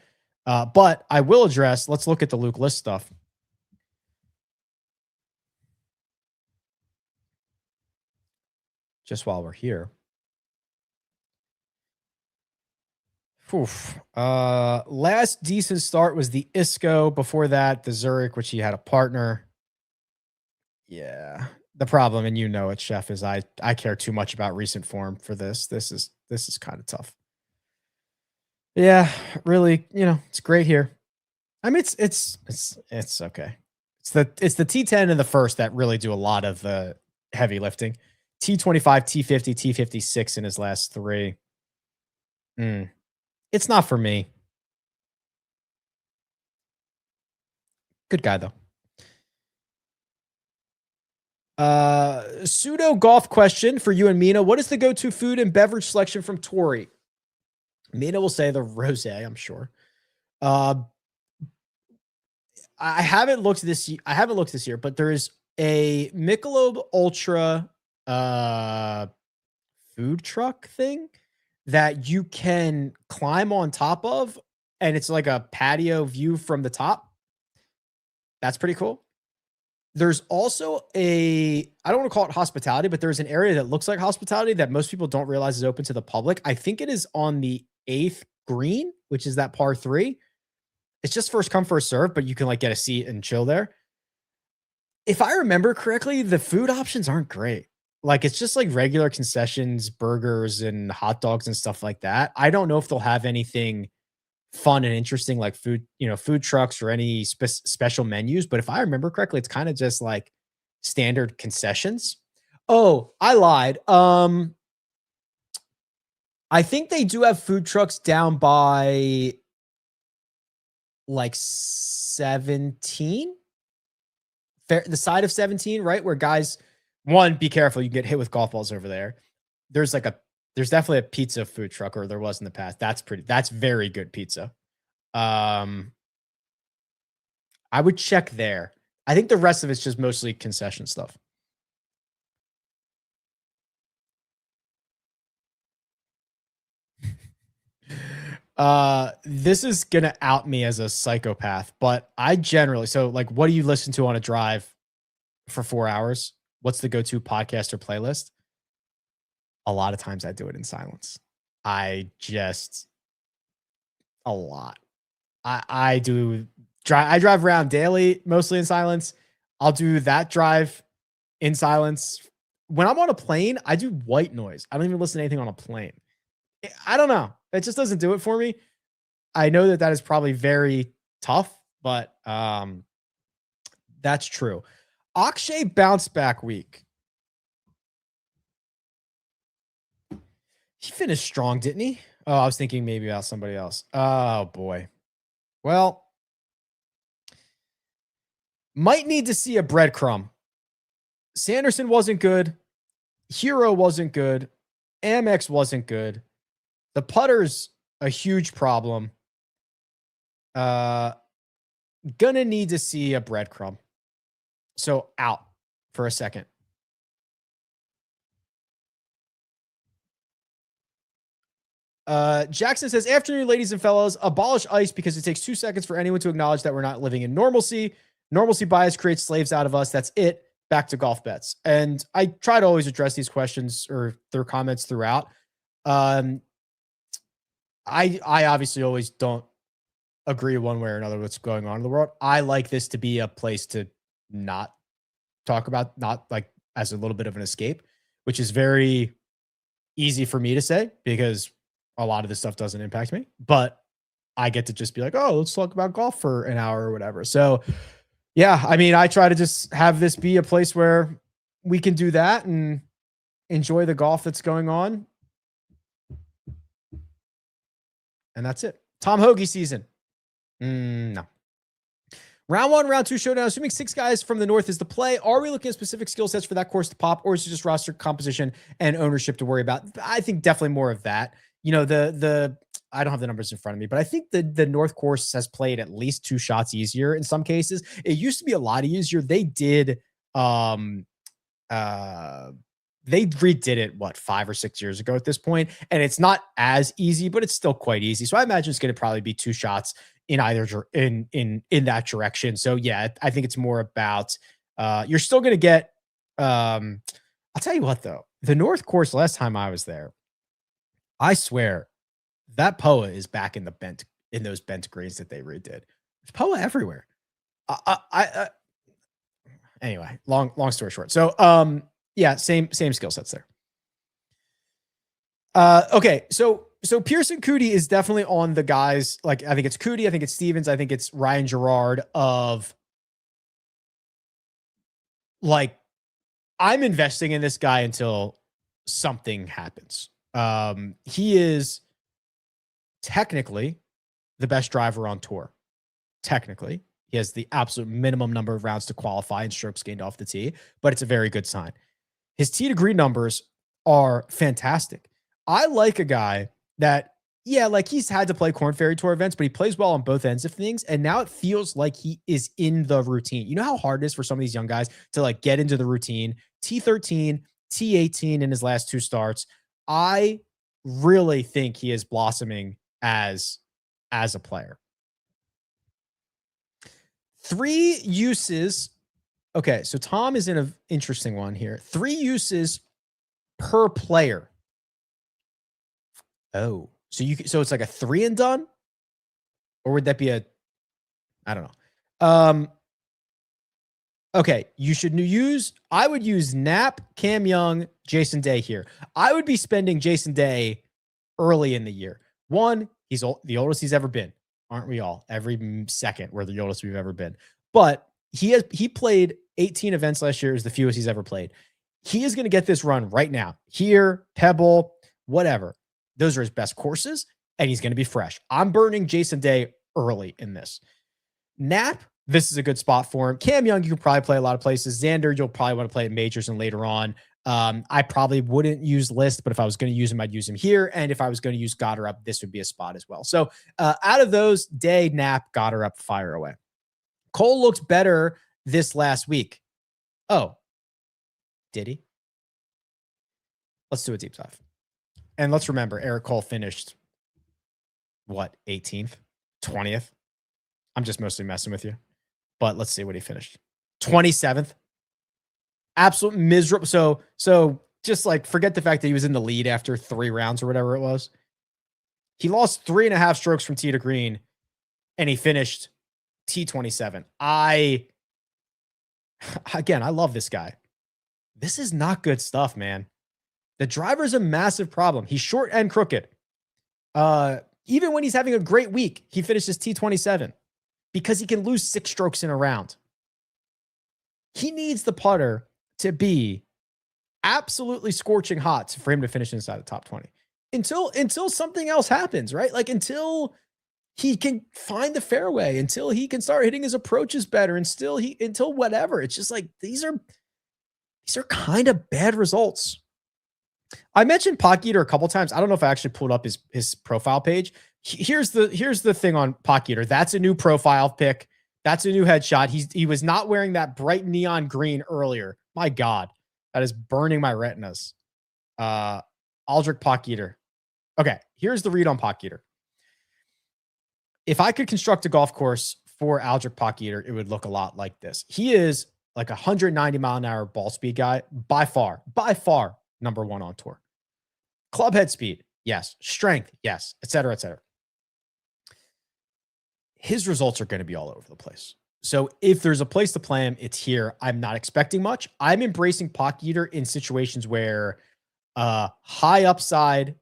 But I will address, let's look at the Luke List stuff. Just while we're here. Last decent start was the ISCO. Before that, the Zurich, which he had a partner. Yeah. The problem, and you know it, Chef, is I care too much about recent form for this. This is This is kind of tough. Yeah, really, it's great here. I mean, it's okay. It's the T10 and the first that really do a lot of the heavy lifting. T25, T50, T56 in his last 3. It's not for me. Good guy though. Pseudo golf question for you and Mina. What is the go-to food and beverage selection from Torrey? Mina will say the rosé, I'm sure. I haven't looked this year, but there is a Michelob Ultra food truck thing that you can climb on top of, and it's like a patio view from the top. That's pretty cool. There's also I don't want to call it hospitality, but there's an area that looks like hospitality that most people don't realize is open to the public. I think it is on the 8th green, which is that par 3. It's just first come, first serve, but you can like get a seat and chill there. If I remember correctly, the food options aren't great. Like it's just like regular concessions, burgers and hot dogs and stuff like that. I don't know if they'll have anything fun and interesting like food trucks or any special menus. But if I remember correctly, it's kind of just like standard concessions. Oh, I lied. I think they do have food trucks down by like 17, the side of 17, right? Where guys, one, be careful, you get hit with golf balls over there. There's definitely a pizza food truck, or there was in the past. That's very good pizza. I would check there. I think the rest of it's just mostly concession stuff. This is gonna out me as a psychopath, but I generally, so like, what do you listen to on a drive for 4 hours? What's the go-to podcast or playlist? A lot of times I do it in silence. A lot. I drive around daily, mostly in silence. I'll do that drive in silence. When I'm on a plane, I do white noise. I don't even listen to anything on a plane. I don't know. It just doesn't do it for me. I know that is probably very tough, but that's true. Akshay bounce back week. He finished strong, didn't he? Oh, I was thinking maybe about somebody else. Oh, boy. Well, might need to see a breadcrumb. Sanderson wasn't good. Hero wasn't good. Amex wasn't good. The putter's a huge problem. Gonna need to see a breadcrumb. So out for a second. Jackson says, afternoon, ladies and fellows, abolish ICE because it takes 2 seconds for anyone to acknowledge that we're not living in normalcy. Normalcy bias creates slaves out of us. That's it. Back to golf bets. And I try to always address these questions or their comments throughout. I obviously always don't agree one way or another what's going on in the world. I like this to be a place to not talk about, not like as a little bit of an escape, which is very easy for me to say because a lot of this stuff doesn't impact me, but I get to just be like, oh, let's talk about golf for an hour or whatever. So yeah, I mean, I try to just have this be a place where we can do that and enjoy the golf that's going on. And that's it. Tom Hoagie season. No. Round 1, round 2 showdown. Assuming 6 guys from the north is the play. Are we looking at specific skill sets for that course to pop, or is it just roster composition and ownership to worry about? I think definitely more of that. You know, I don't have the numbers in front of me, but I think the North course has played at least 2 shots easier in some cases. It used to be a lot easier. They redid it 5 or 6 years ago at this point, and it's not as easy, but it's still quite easy. So I imagine it's going to probably be 2 shots in either in that direction. So yeah, I think it's more about you're still going to get. I'll tell you what though, the North course last time I was there, I swear that POA is back in those bent greens that they redid. There's POA everywhere. Anyway, long story short. So yeah, same skill sets there. Okay, so Pearson Cootie is definitely on the guys. Like, I think it's Cootie, I think it's Stevens, I think it's Ryan Gerard of like, I'm investing in this guy until something happens. He is technically the best driver on tour. Technically, he has the absolute minimum number of rounds to qualify and strokes gained off the tee, but it's a very good sign. His tee to green numbers are fantastic. I like a guy that, yeah, like he's had to play Corn Ferry Tour events, but he plays well on both ends of things. And now it feels like he is in the routine. You know how hard it is for some of these young guys to like get into the routine. T13, T18 in his last 2 starts. I really think he is blossoming as a player. 3 uses. Okay, so Tom is in an interesting one here. 3 uses per player. Oh, so it's like a 3 and done, or would that be a? I don't know. Okay, you should use. I would use Knapp, Cam Young, Jason Day here. I would be spending Jason Day early in the year. One, he's the oldest he's ever been. Aren't we all? Every second we're the oldest we've ever been. But he played 18 events last year. Is the fewest he's ever played. He is going to get this run right now. Here, Pebble, whatever. Those are his best courses, and he's going to be fresh. I'm burning Jason Day early in this. Knapp, this is a good spot for him. Cam Young, you can probably play a lot of places. Xander, you'll probably want to play at majors and later on. I probably wouldn't use List, but if I was going to use him, I'd use him here. And if I was going to use Goddard up, this would be a spot as well. So out of those, Day, Knapp, Goddard up, fire away. Cole looks better this last week. Oh, did he? Let's do a deep dive. And let's remember, Eric Cole finished, what, 18th, 20th? I'm just mostly messing with you. But let's see what he finished. 27th. Absolute miserable. So just like forget the fact that he was in the lead after 3 rounds or whatever it was. He lost 3.5 strokes from tee to green, and he finished T27. I love this guy. This is not good stuff, man. The driver's a massive problem. He's short and crooked. Even when he's having a great week, he finishes T27 because he can lose 6 strokes in a round. He needs the putter to be absolutely scorching hot for him to finish inside the top 20 until something else happens, right? Like until he can find the fairway, until he can start hitting his approaches better, until whatever. It's just like these are kind of bad results. I mentioned Potgieter a couple times. I don't know if I actually pulled up his profile page. Here's the thing on Potgieter. That's a new profile pic. That's a new headshot. He was not wearing that bright neon green earlier. My God, that is burning my retinas. Aldrich Potgieter. Okay, here's the read on Potgieter. If I could construct a golf course for Aldrich Potgieter, it would look a lot like this. He is like 190 mile an hour ball speed guy, by far number 1 on tour. Club head speed, yes. Strength, yes, et cetera, et cetera. His results are going to be all over the place. So if there's a place to play him, it's here. I'm not expecting much. I'm embracing Potgieter in situations where high upside,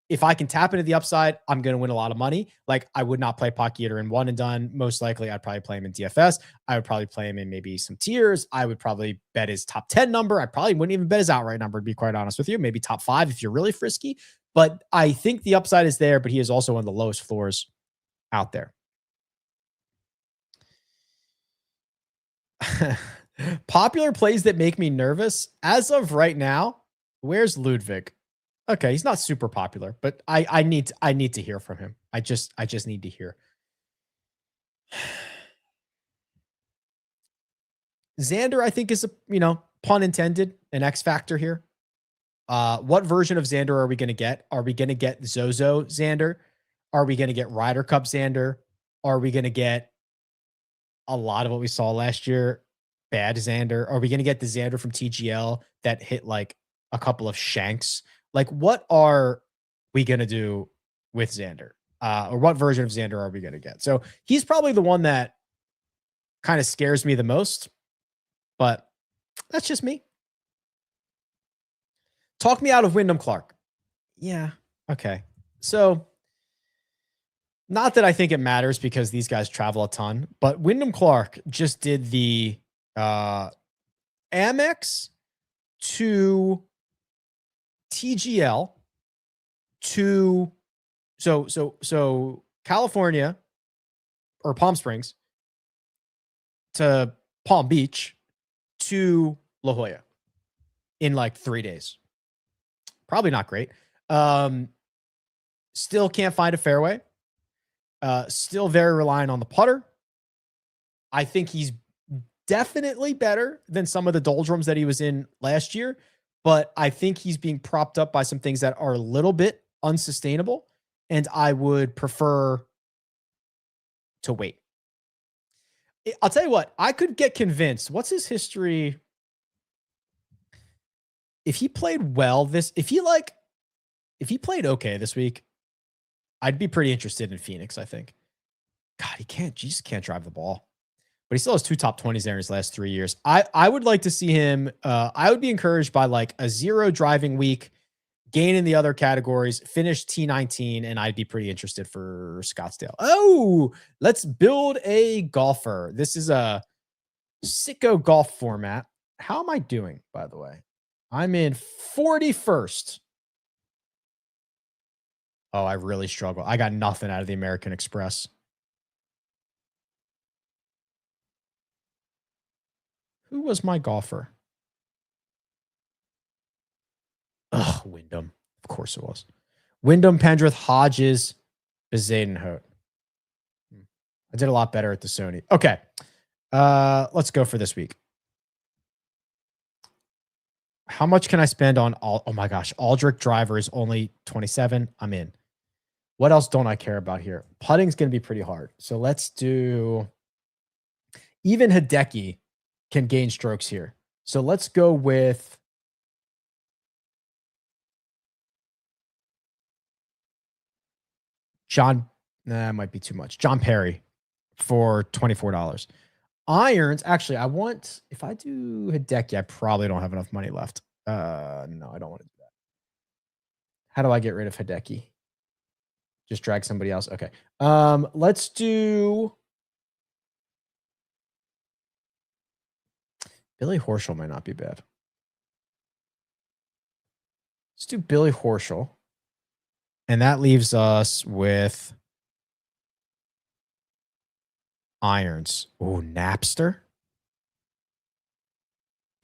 if I can tap into the upside, I'm going to win a lot of money. Like I would not play Potgieter in one and done. Most likely I'd probably play him in DFS. I would probably play him in maybe some tiers. I would probably bet his top 10 number. I probably wouldn't even bet his outright number, to be quite honest with you. Maybe top 5 if you're really frisky. But I think the upside is there, but he is also one of the lowest floors out there. Popular plays that make me nervous. As of right now, where's Ludwig? Okay, he's not super popular, but I need to hear from him. I just need to hear. Xander, I think, is a, pun intended, an X factor here. What version of Xander are we going to get? Are we going to get Zozo Xander? Are we going to get Ryder Cup Xander? Are we going to get a lot of what we saw last year, bad Xander? Are we going to get the Xander from TGL that hit like a couple of shanks? Like, what are we going to do with Xander? Or what version of Xander are we going to get? So he's probably the one that kind of scares me the most, but that's just me. Talk me out of Wyndham Clark. Yeah. Okay. So, not that I think it matters because these guys travel a ton, but Wyndham Clark just did the Amex to TGL to so California or Palm Springs to Palm Beach to La Jolla in like 3 days. Probably not great. Still can't find a fairway. Still very reliant on the putter. I think he's definitely better than some of the doldrums that he was in last year, but I think he's being propped up by some things that are a little bit unsustainable, and I would prefer to wait. I'll tell you what, I could get convinced. What's his history? If he played well if he played okay this week, I'd be pretty interested in Phoenix, I think. God, he just can't drive the ball. But he still has 2 top 20s there in his last 3 years. I would like to see him. I would be encouraged by like a 0 driving week, gain in the other categories, finish T19, and I'd be pretty interested for Scottsdale. Oh, let's build a golfer. This is a sicko golf format. How am I doing, by the way? I'm in 41st. Oh, I really struggle. I got nothing out of the American Express. Who was my golfer? Ugh, Wyndham. Of course it was. Wyndham, Pendrith, Hodges, Bezadenhout. I did a lot better at the Sony. Okay. Let's go for this week. How much can I spend on oh my gosh, Aldrich driver is only 27. I'm in. What else don't I care about here? Putting's going to be pretty hard. So let's do even Hideki can gain strokes here. So let's go with John. That might be too much. John Perry for $24. Irons. Actually, if I do Hideki, I probably don't have enough money left. No, I don't want to do that. How do I get rid of Hideki? Just drag somebody else. Okay. Let's do Billy Horschel. Might not be bad. Let's do Billy Horschel. And that leaves us with Irons. Oh, Napster.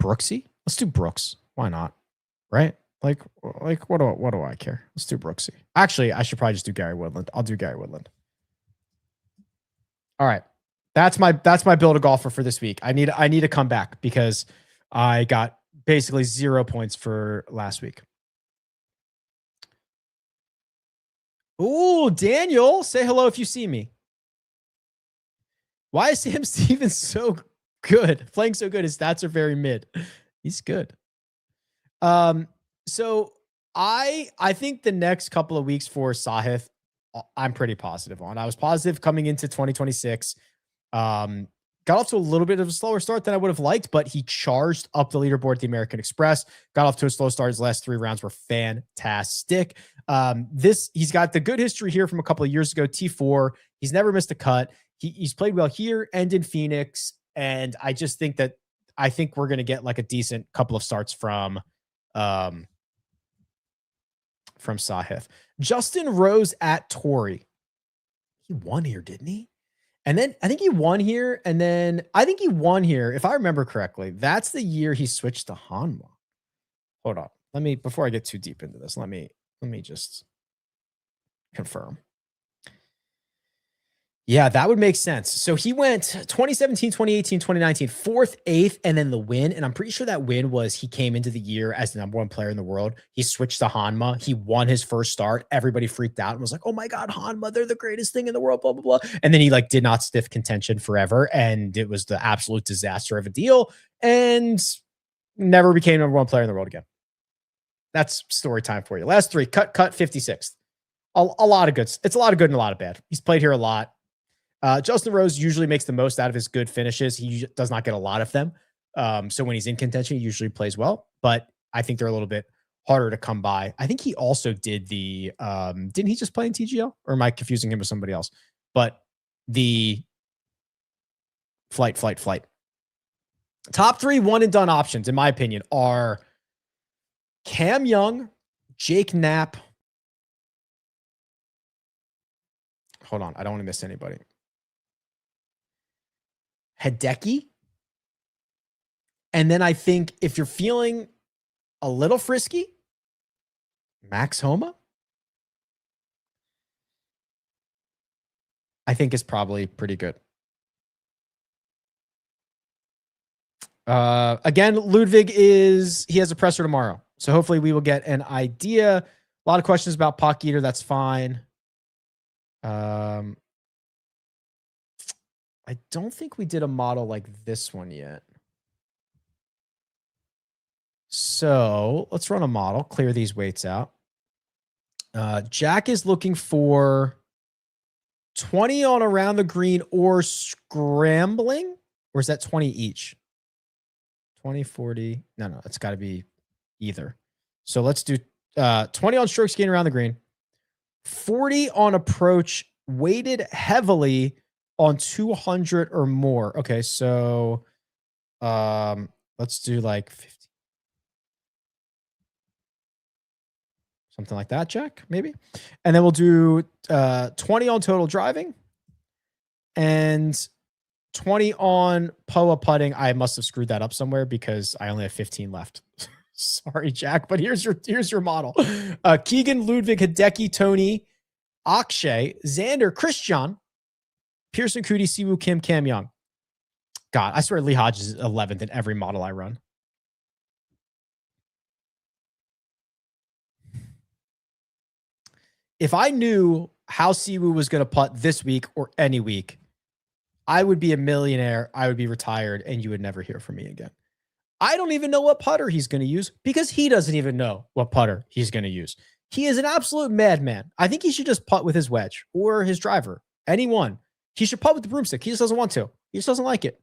Brooksy. Let's do Brooks. Why not? Right? Like what do I care? Let's do Brooksy. Actually, I should probably just do Gary Woodland. I'll do Gary Woodland. All right. That's my build a golfer for this week. I need to come back because I got basically 0 points for last week. Ooh, Daniel, say hello if you see me. Why is Sam Stevens so good? Playing so good. His stats are very mid. He's good. So I think the next couple of weeks for Sahith, I'm pretty positive on. I was positive coming into 2026. Got off to a little bit of a slower start than I would have liked, but he charged up the leaderboard at the American Express, got off to a slow start. His last 3 rounds were fantastic. He's got the good history here from a couple of years ago, T4. He's never missed a cut. He's played well here and in Phoenix. And I just think we're going to get like a decent couple of starts from Sahith. Justin Rose at Torrey. He won here, didn't he? And then I think he won here. And then I think he won here. If I remember correctly, that's the year he switched to Hanwha. Hold on. Before I get too deep into this, let me just confirm. Yeah, that would make sense. So he went 2017, 2018, 2019, 4th, 8th, and then the win. And I'm pretty sure that win was he came into the year as the #1 player in the world. He switched to Hanwha. He won his first start. Everybody freaked out and was like, oh my God, Hanwha, they're the greatest thing in the world, blah, blah, blah. And then he like did not stiff contention forever. And it was the absolute disaster of a deal and never became #1 player in the world again. That's story time for you. Last 3, cut 56th. A lot of good. It's a lot of good and a lot of bad. He's played here a lot. Justin Rose usually makes the most out of his good finishes. He does not get a lot of them. So when he's in contention, he usually plays well, but I think they're a little bit harder to come by. I think he also did the didn't he just play in TGL, or am I confusing him with somebody else? But the flight. Top 3 one and done options, in my opinion, are Cam Young, Jake Knapp. Hold on, I don't want to miss anybody. Hideki. And then I think if you're feeling a little frisky, Max Homa, I think is probably pretty good. Again, Ludwig he has a presser tomorrow. So hopefully we will get an idea. A lot of questions about Pock Eater. That's fine. I don't think we did a model like this one yet. So let's run a model, clear these weights out. Jack is looking for 20 on around the green or scrambling, or is that 20 each? 20, 40. No, it's got to be either. So let's do 20 on strokes gain around the green, 40 on approach, weighted heavily on 200 or more. Okay, so let's do like 50. Something like that, Jack, maybe. And then we'll do 20 on total driving and 20 on POA putting. I must have screwed that up somewhere because I only have 15 left. Sorry, Jack, but here's your model. Keegan, Ludwig, Hideki, Tony, Akshay, Xander, Christian, Pearson, Cootie, Siwoo, Kim, Cam Young. God, I swear Lee Hodges is 11th in every model I run. If I knew how Siwoo was going to putt this week or any week, I would be a millionaire. I would be retired, and you would never hear from me again. I don't even know what putter he's going to use because he doesn't even know what putter he's going to use. He is an absolute madman. I think he should just putt with his wedge or his driver. Anyone. He should putt with the broomstick. He just doesn't want to. He just doesn't like it.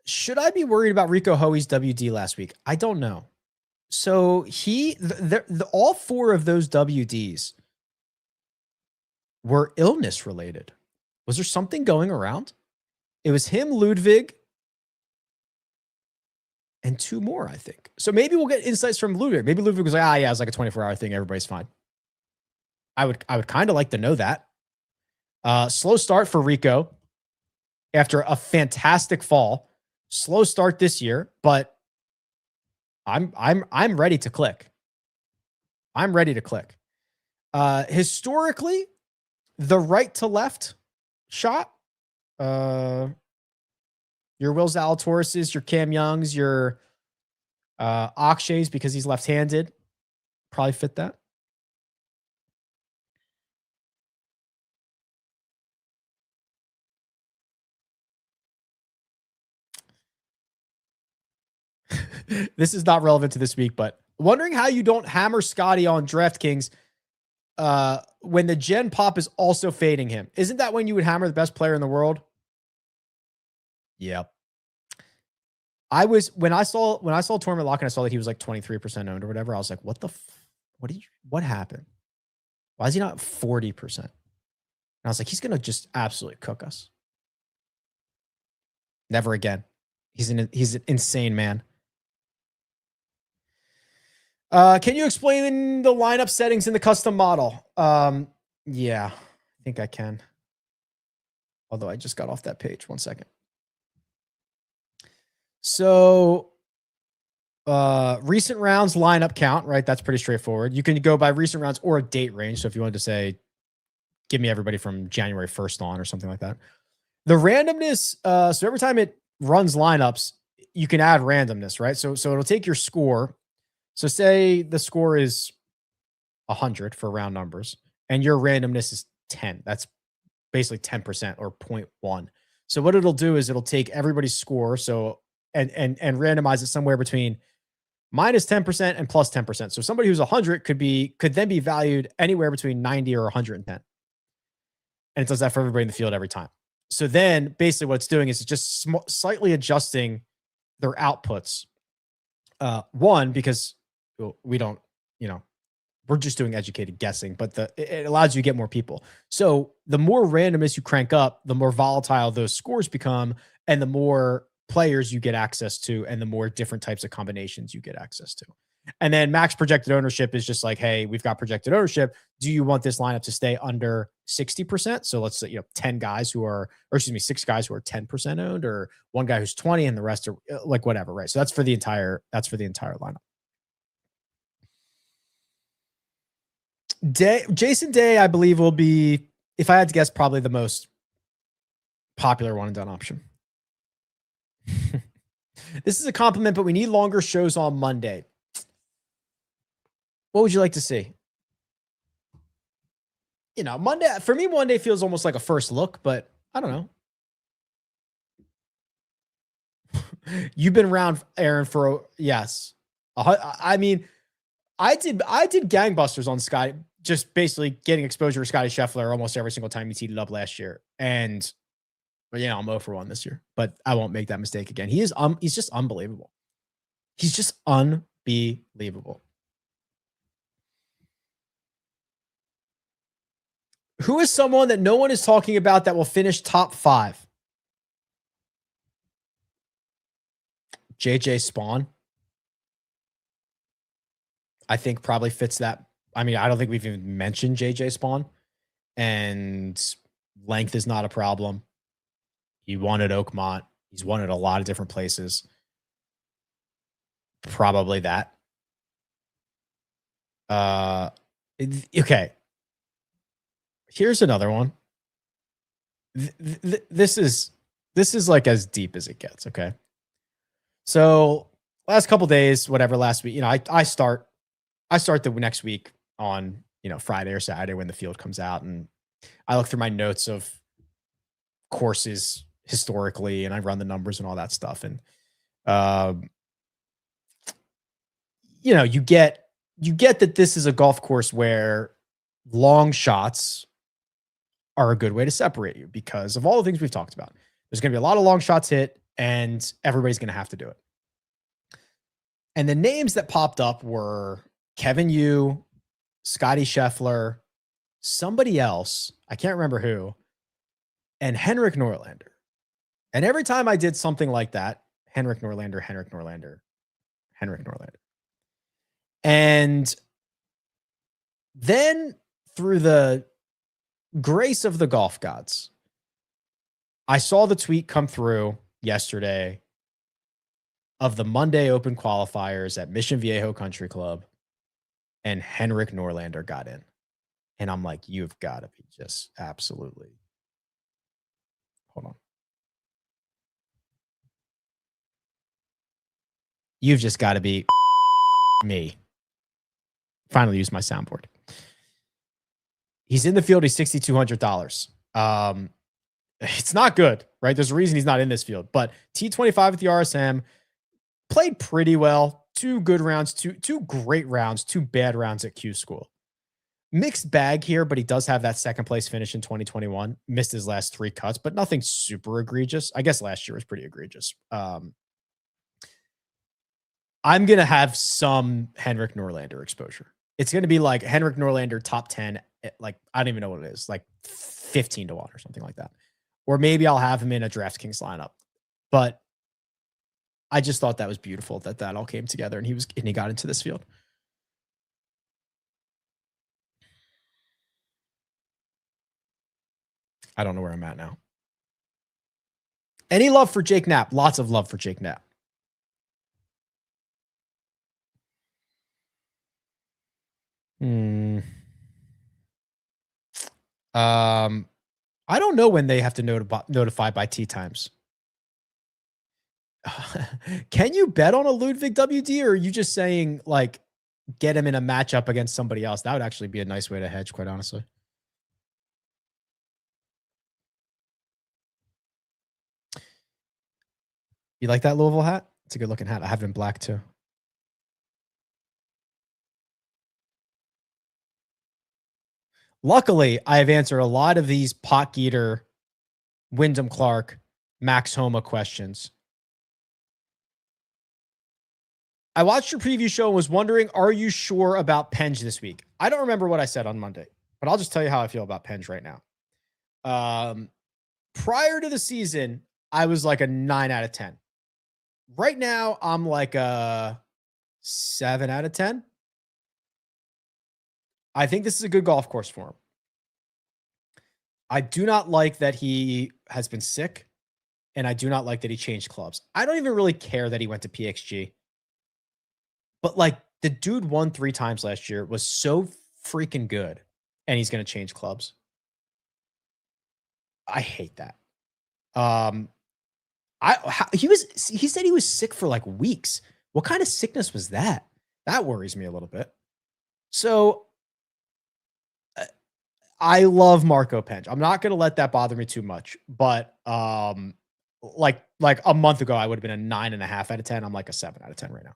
Should I be worried about Rico Hoey's WD last week? I don't know. So all 4 of those WDs were illness related. Was there something going around? It was him, Ludwig, and 2 more, I think. So maybe we'll get insights from Ludwig. Maybe Ludwig was like, yeah, it's like a 24-hour thing. Everybody's fine. I would kind of like to know that. Slow start for Rico after a fantastic fall. Slow start this year, but I'm ready to click. I'm ready to click. Historically, the right to left shot, your Will Zalatoris's, your Cam Young's, your Akshay's, because he's left-handed, probably fit that. This is not relevant to this week, but wondering how you don't hammer Scotty on DraftKings when the Gen Pop is also fading him. Isn't that when you would hammer the best player in the world? Yep. When I saw Tournament Lock and I saw that he was like 23% owned or whatever, I was like, what happened? Why is he not 40%? And I was like, he's going to just absolutely cook us. Never again. He's an insane man. Can you explain the lineup settings in the custom model? Yeah, I think I can. Although I just got off that page. 1 second. So, recent rounds lineup count, right? That's pretty straightforward. You can go by recent rounds or a date range. So if you wanted to say, give me everybody from January 1st on or something like that. The randomness, so every time it runs lineups, you can add randomness, right? So it'll take your score. So say the score is 100 for round numbers and your randomness is 10. That's basically 10% or 0.1. So what it'll do is it'll take everybody's score. So, and randomize it somewhere between minus 10% and plus 10%. So somebody who's 100 could then be valued anywhere between 90 or 110. And it does that for everybody in the field every time. So then basically what it's doing is it's just slightly adjusting their outputs. One, because we don't, we're just doing educated guessing, but it allows you to get more people. So the more randomness you crank up, the more volatile those scores become, and the more players you get access to, and the more different types of combinations you get access to. And then max projected ownership is just like, hey, we've got projected ownership. Do you want this lineup to stay under 60%? So let's say, 10 guys who are, or excuse me, 6 guys who are 10% owned, or one guy who's 20 and the rest are like whatever, right? So that's for the entire lineup. Jason Day, I believe, will be, if I had to guess, probably the most popular one and done option. This is a compliment, but we need longer shows on Monday. What would you like to see? Monday, for me, Monday feels almost like a first look, but I don't know. You've been around, Aaron, for yes. I mean, I did gangbusters on Scotty, just basically getting exposure to Scotty Scheffler almost every single time he teed it up last year. And I'm 0 for 1 this year, but I won't make that mistake again. He's just unbelievable. He's just unbelievable. Who is someone that no one is talking about that will finish top 5? JJ Spawn. I think probably fits that. I mean, I don't think we've even mentioned JJ Spawn, and length is not a problem. He won at Oakmont. He's won at a lot of different places. Probably that. Okay. Here's another one. This is like as deep as it gets. Okay. So last couple days, whatever, last week, I start the next week on, Friday or Saturday when the field comes out, and I look through my notes of courses historically, and I run the numbers and all that stuff. And, you get that this is a golf course where long shots are a good way to separate you because of all the things we've talked about. There's going to be a lot of long shots hit, and everybody's going to have to do it. And the names that popped up were Kevin Yu, Scotty Scheffler, somebody else, I can't remember who, and Henrik Norlander. And every time I did something like that, Henrik Norlander. And then through the grace of the golf gods, I saw the tweet come through yesterday of the Monday Open qualifiers at Mission Viejo Country Club, and Henrik Norlander got in. And I'm like, you've got to be just absolutely. Hold on. You've just got to be me. Finally used my soundboard. He's in the field. He's $6,200. It's not good, right? There's a reason he's not in this field, but T25 at the RSM played pretty well. 2 good rounds, two great rounds, 2 bad rounds at Q School. Mixed bag here, but he does have that second place finish in 2021. Missed his last 3 cuts, but nothing super egregious. I guess last year was pretty egregious. I'm going to have some Henrik Norlander exposure. It's going to be like Henrik Norlander top 10, like, I don't even know what it is, like 15 to 1 or something like that. Or maybe I'll have him in a DraftKings lineup. But I just thought that was beautiful that all came together, and he got into this field. I don't know where I'm at now. Any love for Jake Knapp? Lots of love for Jake Knapp. I don't know when they have to notify by tee times. Can you bet on a Ludwig WD, or are you just saying like get him in a matchup against somebody else? That would actually be a nice way to hedge, quite honestly. You like that Louisville hat? It's a good looking hat. I have it in black too. Luckily, I have answered a lot of these Potgieter, Wyndham Clark, Max Homa questions. I watched your preview show and was wondering, are you sure about Penge this week? I don't remember what I said on Monday, but I'll just tell you how I feel about Penge right now. Prior to the season, I was like a 9 out of 10. Right now, I'm like a 7 out of 10. I think this is a good golf course for him. I do not like that he has been sick, and I do not like that he changed clubs. I don't even really care that he went to PXG. But like the dude won 3 times last year, was so freaking good, and he's going to change clubs. I hate that. He said he was sick for like weeks. What kind of sickness was that? That worries me a little bit. So I love Marco Penge. I'm not going to let that bother me too much, but like a month ago, I would have been a 9.5 out of 10. I'm like a 7 out of 10 right now.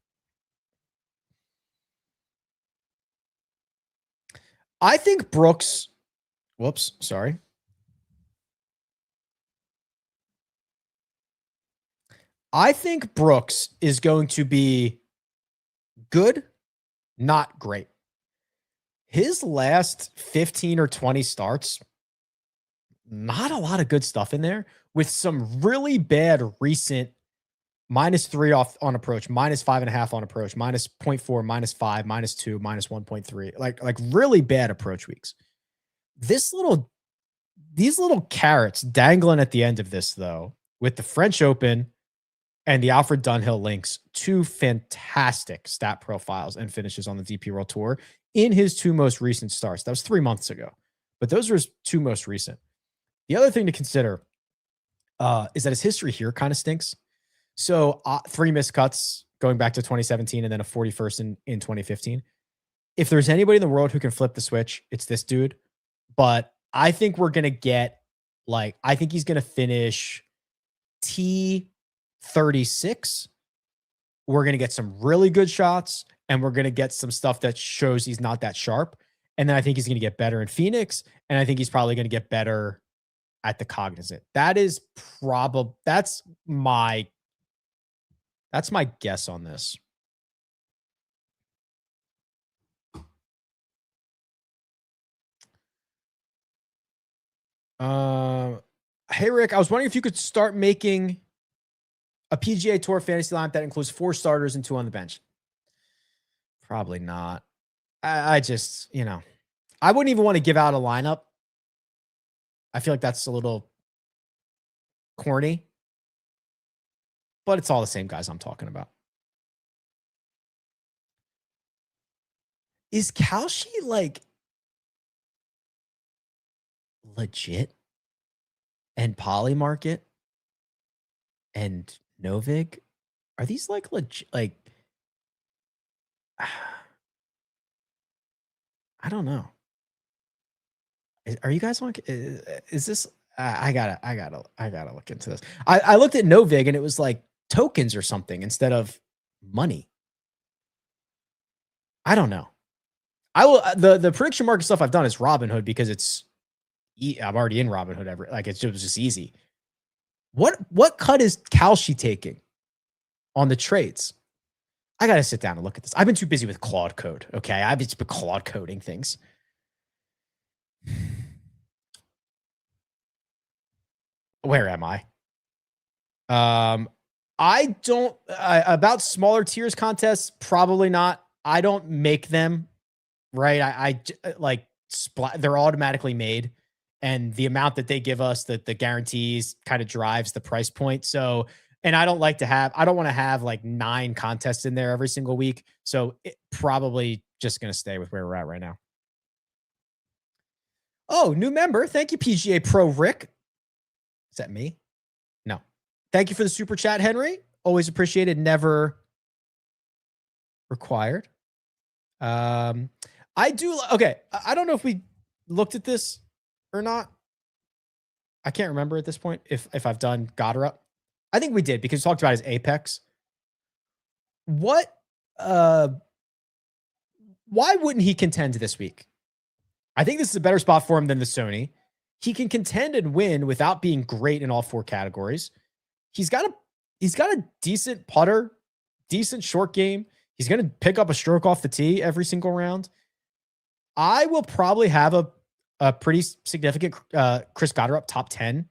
I think Brooks, whoops, sorry. I think Brooks is going to be good, not great. His last 15 or 20 starts, not a lot of good stuff in there, with some really bad recent -3 off on approach, -5.5 on approach, -0.4, -5, -2, -1.3, like really bad approach weeks. These little carrots dangling at the end of this, though, with the French Open and the Alfred Dunhill links, 2 fantastic stat profiles and finishes on the DP World Tour in his 2 most recent starts. That was 3 months ago, but those were his 2 most recent. The other thing to consider is that his history here kind of stinks. So 3 missed cuts going back to 2017 and then a 41st in 2015. If there's anybody in the world who can flip the switch, it's this dude. But I think we're going to get I think he's going to finish T36. We're going to get some really good shots, and we're going to get some stuff that shows he's not that sharp. And then I think he's going to get better in Phoenix, and I think he's probably going to get better at the Cognizant. That's my guess on this. Hey, Rick, I was wondering if you could start making a PGA Tour fantasy lineup that includes 4 starters and 2 on the bench. Probably not. I just, I wouldn't even want to give out a lineup. I feel like that's a little corny, but it's all the same guys I'm talking about. Is Kalshi legit? And Polymarket and Novig, are these legit? I don't know. Are you guys on? Is this? I gotta look into this. I looked at Novig and it was like tokens or something instead of money. I don't know. I will. The prediction market stuff I've done is Robinhood because I'm already in Robinhood. It was just easy. What cut is Kalshi taking on the trades? I got to sit down and look at this. I've been too busy with Claude Code. Okay. I've just been Claude coding things. Where am I? I don't, about smaller tiers contests, probably not. I don't make them, right? They're automatically made. And the amount that they give us, the guarantees kind of drives the price point. So, and I don't want to have 9 contests in there every single week. So it probably just going to stay with where we're at right now. Oh, new member. Thank you, PGA Pro Rick. Is that me? No. Thank you for the super chat, Henry. Always appreciated. Never required. Okay. I don't know if we looked at this or not. I can't remember at this point if I've done Goddard up. I think we did because we talked about his apex. Why wouldn't he contend this week? I think this is a better spot for him than the Sony. He can contend and win without being great in all 4 categories. He's got a decent putter, decent short game. He's going to pick up a stroke off the tee every single round. I will probably have a pretty significant Chris Gotterup top 10.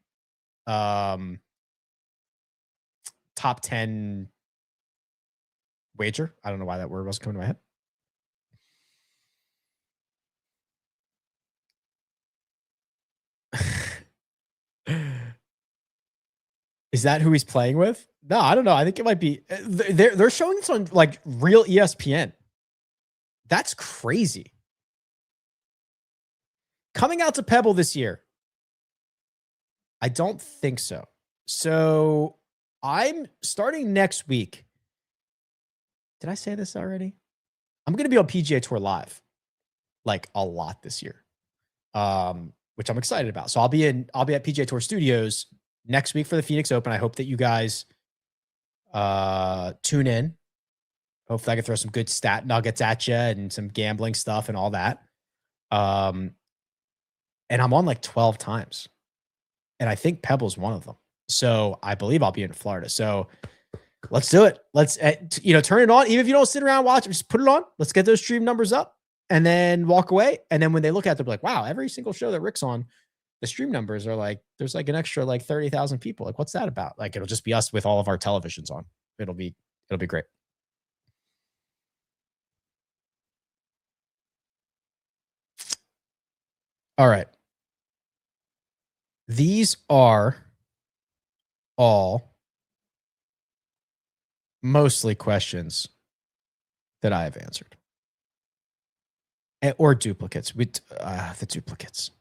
Top 10 wager. I don't know why that word wasn't coming to my head. Is that who he's playing with? No, I don't know. I think it might be. They're showing this on like real ESPN. That's crazy. Coming out to Pebble this year? I don't think so. So I'm starting next week. Did I say this already? I'm going to be on PGA Tour Live like a lot this year, which I'm excited about. So I'll be at PGA Tour Studios next week for the Phoenix Open. I hope that you guys tune in. Hopefully I can throw some good stat nuggets at you and some gambling stuff and all that. And I'm on like 12 times. And I think Pebble's one of them. So I believe I'll be in Florida. So let's do it. Let's, turn it on. Even if you don't sit around and watch, just put it on. Let's get those stream numbers up and then walk away. And then when they look at it, they'll be like, wow, every single show that Rick's on, the stream numbers are like, there's like an extra like 30,000 people. Like, what's that about? Like, it'll just be us with all of our televisions on. It'll be great. All right. These are all mostly questions that I have answered. Or duplicates. The duplicates.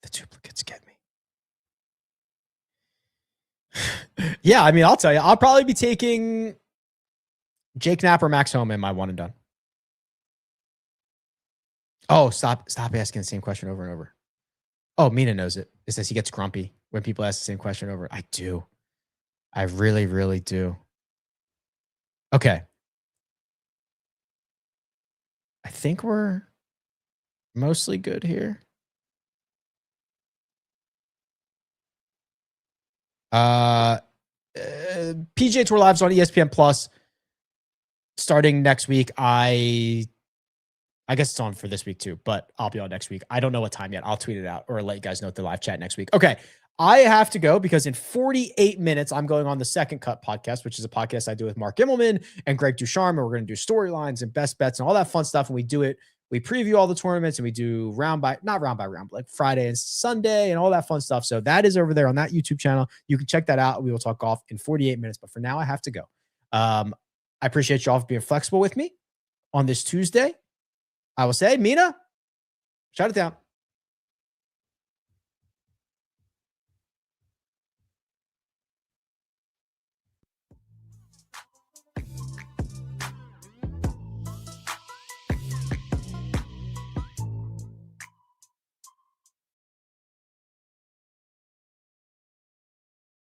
The duplicates get me. Yeah, I mean, I'll tell you. I'll probably be taking Jake Knapp or Max Homa in my one and done. Oh, stop asking the same question over and over. Oh, Mina knows it. It says he gets grumpy when people ask the same question over. I do. I really, really do. Okay. I think we're mostly good here. PGA Tour Live's on ESPN Plus starting next week. I guess it's on for this week too, but I'll be on next week. I don't know what time yet. I'll tweet it out or let you guys know at the live chat next week. Okay. I have to go because in 48 minutes, I'm going on the Second Cut podcast, which is a podcast I do with Mark Immelman and Greg Ducharme. And we're going to do storylines and best bets and all that fun stuff. And we do it. We preview all the tournaments and we do not round by round, but like Friday and Sunday and all that fun stuff. So that is over there on that YouTube channel. You can check that out. We will talk golf in 48 minutes, but for now I have to go. I appreciate y'all for being flexible with me on this Tuesday. I will say, Mina, shut it down.